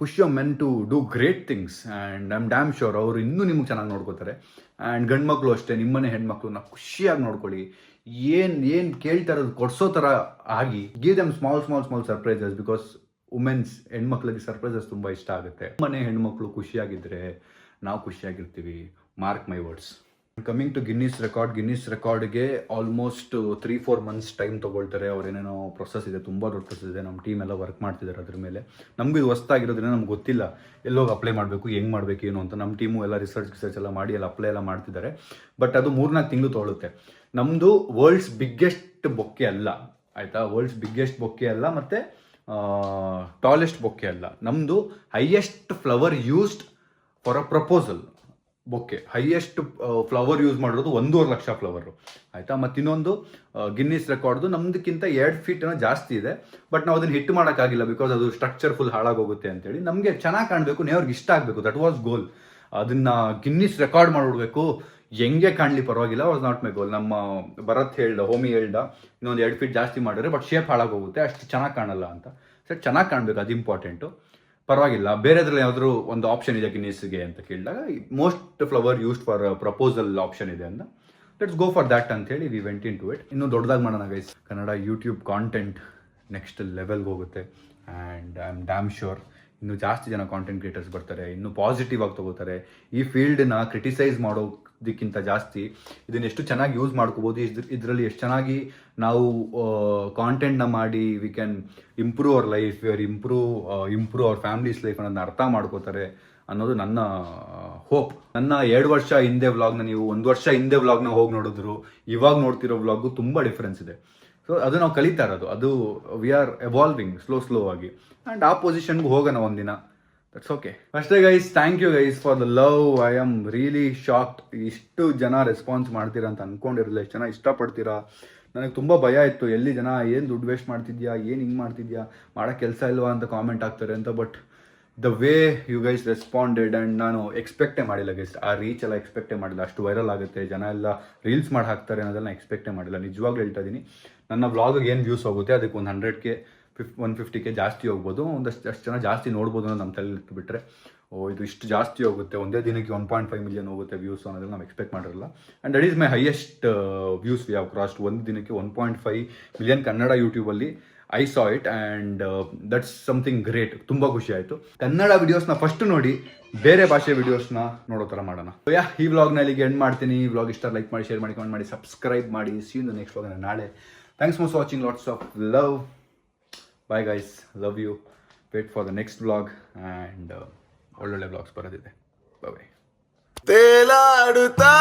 push your men to do great things. And I am damn sure ಅವರು ಇನ್ನೂ ನಿಮ್ಗೆ ಚೆನ್ನಾಗಿ ನೋಡ್ಕೋತಾರೆ. ಆ್ಯಂಡ್ ಗಂಡು ಮಕ್ಕಳು ಅಷ್ಟೇ, ನಿಮ್ಮನೆ ಹೆಣ್ಮಕ್ಳನ್ನ ಖುಷಿಯಾಗಿ ನೋಡ್ಕೊಳ್ಳಿ. ಏನು ಕೇಳ್ತಾ ಇರೋದು ಕೊಡ್ಸೋ ಥರ ಆಗಿ, give them small surprises. Because womens, ಹೆಣ್ಮಕ್ಳಿಗೆ ಸರ್ಪ್ರೈಸಸ್ ತುಂಬ ಇಷ್ಟ ಆಗುತ್ತೆ. ಮನೆ ಹೆಣ್ಮಕ್ಳು ಖುಷಿಯಾಗಿದ್ದರೆ ನಾವು ಖುಷಿಯಾಗಿರ್ತೀವಿ. Mark my words. Coming to Guinness ರೆಕಾರ್ಡ್ಗೆ ಆಲ್ಮೋಸ್ಟ್ 3-4 months ಟೈಮ್ ತೊಗೊಳ್ತಾರೆ. ಅವ್ರೇನೇನೋ ಪ್ರೊಸೆಸ್ ಇದೆ, ತುಂಬ ದೊಡ್ಡ ಪ್ರೊಸೆಸ್ ಇದೆ. ನಮ್ಮ ಟೀಮ್ ಎಲ್ಲ ವರ್ಕ್ ಮಾಡ್ತಿದ್ದಾರೆ ಅದ್ರ ಮೇಲೆ. ನಮಗೂ ಇದು ಹೊಸ್ತಾಗಿರೋದ್ರಿಂದ ನಮ್ಗೆ ಗೊತ್ತಿಲ್ಲ ಎಲ್ಲೋಗಿ ಅಪ್ಲೈ ಮಾಡಬೇಕು, ಹೆಂಗೆ ಮಾಡಬೇಕು ಏನು ಅಂತ. ನಮ್ಮ ಟೀಮು ಎಲ್ಲ ರಿಸರ್ಚ್ ಎಲ್ಲ ಮಾಡಿ ಎಲ್ಲ ಅಪ್ಲೈ ಎಲ್ಲ ಮಾಡ್ತಿದ್ದಾರೆ. ಬಟ್ ಅದು 3-4 ತಿಂಗಳು ತೊಗೊಳುತ್ತೆ. ನಮ್ಮದು ವರ್ಲ್ಡ್ಸ್ ಬಿಗ್ಗೆಸ್ಟ್ ಬೊಕ್ಕೆ ಅಲ್ಲ, ಆಯಿತಾ? ವರ್ಲ್ಡ್ಸ್ ಬಿಗ್ಗೆಸ್ಟ್ ಬೊಕ್ಕೆ ಅಲ್ಲ, ಮತ್ತು ಟಾಲೆಸ್ಟ್ ಬೊಕ್ಕೆ ಅಲ್ಲ. ನಮ್ಮದು highest flower used for a proposal bouquet. Highest flower use ಮಾಡಿರೋದು 1.5 ಲಕ್ಷ ಫ್ಲವರು, ಆಯಿತಾ? ಮತ್ತು ಇನ್ನೊಂದು ಗಿನ್ನಿಸ್ ರೆಕಾರ್ಡ್ದು ನಮ್ದಕ್ಕಿಂತ 2 feet ಜಾಸ್ತಿ ಇದೆ. ಬಟ್ ನಾವು ಅದನ್ನು ಹಿಟ್ ಮಾಡೋಕ್ಕಾಗಿಲ್ಲ, ಬಿಕಾಸ್ ಅದು ಸ್ಟ್ರಕ್ಚರ್ ಫುಲ್ ಹಾಳಾಗೋಗುತ್ತೆ ಅಂತೇಳಿ. ನಮಗೆ ಚೆನ್ನಾಗಿ ಕಾಣಬೇಕು, ಅವ್ರಿಗೆ ಇಷ್ಟ ಆಗಬೇಕು, ದಟ್ ವಾಸ್ ಗೋಲ್. ಅದನ್ನು ಗಿನ್ನಿಸ್ ರೆಕಾರ್ಡ್ ಮಾಡಿಬಿಡ್ಬೇಕು, ಹೆಂಗೆ ಕಾಣಲಿ ಪರವಾಗಿಲ್ಲ, ವಾಸ್ ನಾಟ್ ಮೈ ಗೋಲ್. ನಮ್ಮ ಭರತ್ ಹೋಮಿ ಹೇಳ್ದ, ಇನ್ನೊಂದು 2 feet ಜಾಸ್ತಿ ಮಾಡಿದ್ರೆ ಬಟ್ ಶೇಪ್ ಹಾಳಾಗೋಗುತ್ತೆ, ಅಷ್ಟು ಚೆನ್ನಾಗಿ ಕಾಣಲ್ಲ ಅಂತ. ಸರ್ ಚೆನ್ನಾಗಿ ಕಾಣಬೇಕು, ಅದು ಇಂಪಾರ್ಟೆಂಟು. ಪರವಾಗಿಲ್ಲ, ಬೇರೆದ್ರಲ್ಲಿ ಯಾವ್ದಾದ್ರು ಒಂದು ಆಪ್ಷನ್ ಇದೆ ಗಿನ್ನಿಸ್ಗೆ ಅಂತ ಕೇಳಿದಾಗ, most flower used for proposal option ಇದೆ ಅಂತ, ಲೆಟ್ಸ್ ಗೋ ಫಾರ್ ದ್ಯಾಟ್ ಅಂತೇಳಿ we went into it. ಇನ್ನೂ ದೊಡ್ಡದಾಗಿ ಮಾಡೋಣ guys. Kannada YouTube content next ಲೆವೆಲ್ಗೆ ಹೋಗುತ್ತೆ. And I am damn sure ಇನ್ನೂ ಜಾಸ್ತಿ ಜನ ಕಾಂಟೆಂಟ್ ಕ್ರಿಯೇಟರ್ಸ್ ಬರ್ತಾರೆ, ಇನ್ನೂ ಪಾಸಿಟಿವ್ ಆಗಿ ತೊಗೋತಾರೆ. ಈ ಫೀಲ್ಡನ್ನ ಕ್ರಿಟಿಸೈಸ್ ಮಾಡೋದಕ್ಕಿಂತ ಜಾಸ್ತಿ ಇದನ್ನು ಎಷ್ಟು ಚೆನ್ನಾಗಿ ಯೂಸ್ ಮಾಡ್ಕೋಬೋದು, ಇದರಲ್ಲಿ ಎಷ್ಟು ಚೆನ್ನಾಗಿ ನಾವು ಕಾಂಟೆಂಟ್ನ ಮಾಡಿ we can improve our life, improve hour families life ಅನ್ನೋದನ್ನ ಅರ್ಥ ಮಾಡ್ಕೋತಾರೆ ಅನ್ನೋದು ನನ್ನ ಹೋಪ್. ನನ್ನ 2 ವರ್ಷ ಹಿಂದೆ ವ್ಲಾಗ್ನ ನೀವು 1 ವರ್ಷ ಹಿಂದೆ ವ್ಲಾಗ್ನ ಹೋಗಿ ನೋಡಿದ್ರು, ಇವಾಗ ನೋಡ್ತಿರೋ ವ್ಲಾಗು ತುಂಬ ಡಿಫ್ರೆನ್ಸ್ ಇದೆ. ಸೊ ಅದು ನಾವು ಕಲಿತಾ ಇರೋದು, ಅದು ವಿ ಆರ್ ಎವಾಲ್ವಿಂಗ್ ಸ್ಲೋ ಆಗಿ. ಆ್ಯಂಡ್ ಆ ಪೊಸಿಷನ್ಗೆ ಹೋಗೋಣ ಒಂದಿನ, ದಟ್ಸ್ ಓಕೆ. ಅಷ್ಟೇ guys, thank you guys for the love. I am really shocked. ಇಷ್ಟು ಜನ ರೆಸ್ಪಾನ್ಸ್ ಮಾಡ್ತೀರಾ ಅಂತ ಅಂದ್ಕೊಂಡಿರಲಿಲ್ಲ, ಎಷ್ಟು ಜನ ಇಷ್ಟಪಡ್ತೀರಾ. ನನಗೆ ತುಂಬ ಭಯ ಇತ್ತು, ಎಲ್ಲಿ ಜನ ಏನು ದುಡ್ಡು ವೇಸ್ಟ್ ಮಾಡ್ತಿದ್ಯಾ, ಏನು ಹಿಂಗೆ ಮಾಡ್ತಿದ್ಯಾ, ಮಾಡೋ ಕೆಲಸ ಇಲ್ವಾ ಅಂತ ಕಾಮೆಂಟ್ ಆಗ್ತಾರೆ ಅಂತ. But the way you guys responded, and ನಾನು ಎಕ್ಸ್ಪೆಕ್ಟೇ ಮಾಡಿಲ್ಲ ಗೈಸ್, ಆ ರೀಚ್ ಎಲ್ಲ ಎಕ್ಸ್ಪೆಕ್ಟೇ ಮಾಡಿಲ್ಲ. ಅಷ್ಟು ವೈರಲ್ ಆಗುತ್ತೆ, ಜನ ಎಲ್ಲ ರೀಲ್ಸ್ ಮಾಡಿ ಹಾಕ್ತಾರೆ ಅನ್ನೋದೆಲ್ಲ ಎಕ್ಸ್ಪೆಕ್ಟೇ ಮಾಡಿಲ್ಲ. ನಿಜವಾಗ್ಲೂ ಹೇಳ್ತಾ ಇದ್ದೀನಿ, ನನ್ನ ವ್ಲಾಗಿಗೆ ಏನು ವ್ಯೂಸ್ ಹೋಗುತ್ತೆ ಅದಕ್ಕೆ ಒಂದು 100K 150K ಜಾಸ್ತಿ ಹೋಗ್ಬೋದು, ಅಷ್ಟು ಜನ ಜಾಸ್ತಿ ನೋಡ್ಬೋದು ಅನ್ನೋದು ನಮ್ಮ ತಲೆ ಬಿಟ್ಟರೆ, ಇದು ಇಷ್ಟು ಜಾಸ್ತಿ ಹೋಗುತ್ತೆ, ಒಂದೇ ದಿನಕ್ಕೆ 1.5 million ಹೋಗುತ್ತೆ ವ್ಯೂಸ್ ಅನ್ನೋದನ್ನು ನಾವು ಎಕ್ಸ್ಪೆಕ್ಟ್ ಮಾಡಿರಲ್ಲ. And that is my highest views we have crossed. ಒಂದು ದಿನಕ್ಕೆ 1.5 million ಕನ್ನಡ ಯೂಟ್ಯೂಬಲ್ಲಿ I saw it, and that's something great. ತುಂಬ ಖುಷಿ ಆಯಿತು. ಕನ್ನಡ ವಿಡಿಯೋಸ್ನ ಫಸ್ಟ್ ನೋಡಿ, ಬೇರೆ ಭಾಷೆ ವಿಡಿಯೋಸ್ನ ನೋಡೋ ಥರ ಮಾಡೋಣ. ಈ ವ್ಲಾಗ್ನ ಇಲ್ಲಿಗೆ ಎಂಡ್ ಮಾಡ್ತೀನಿ. ಈ ವ್ಲಾಗ್ ಇಷ್ಟ ಲೈಕ್ ಮಾಡಿ, ಶೇರ್ ಮಾಡಿ, ಕಮೆಂಟ್ ಮಾಡಿ, ಸಬ್ಸ್ಕ್ರೈಬ್ ಮಾಡಿ. See you in the next vlog ನಾಳೆ. Thanks for watching, lots of love. Bye guys, love you. Wait for the next vlog, and ಒಳ್ಳೊಳ್ಳೆ ವ್ಲಾಗ್ಸ್ ಬರೋದಿದೆ. ಬಾಯ್. ತೇಲಾಡುತ್ತಾ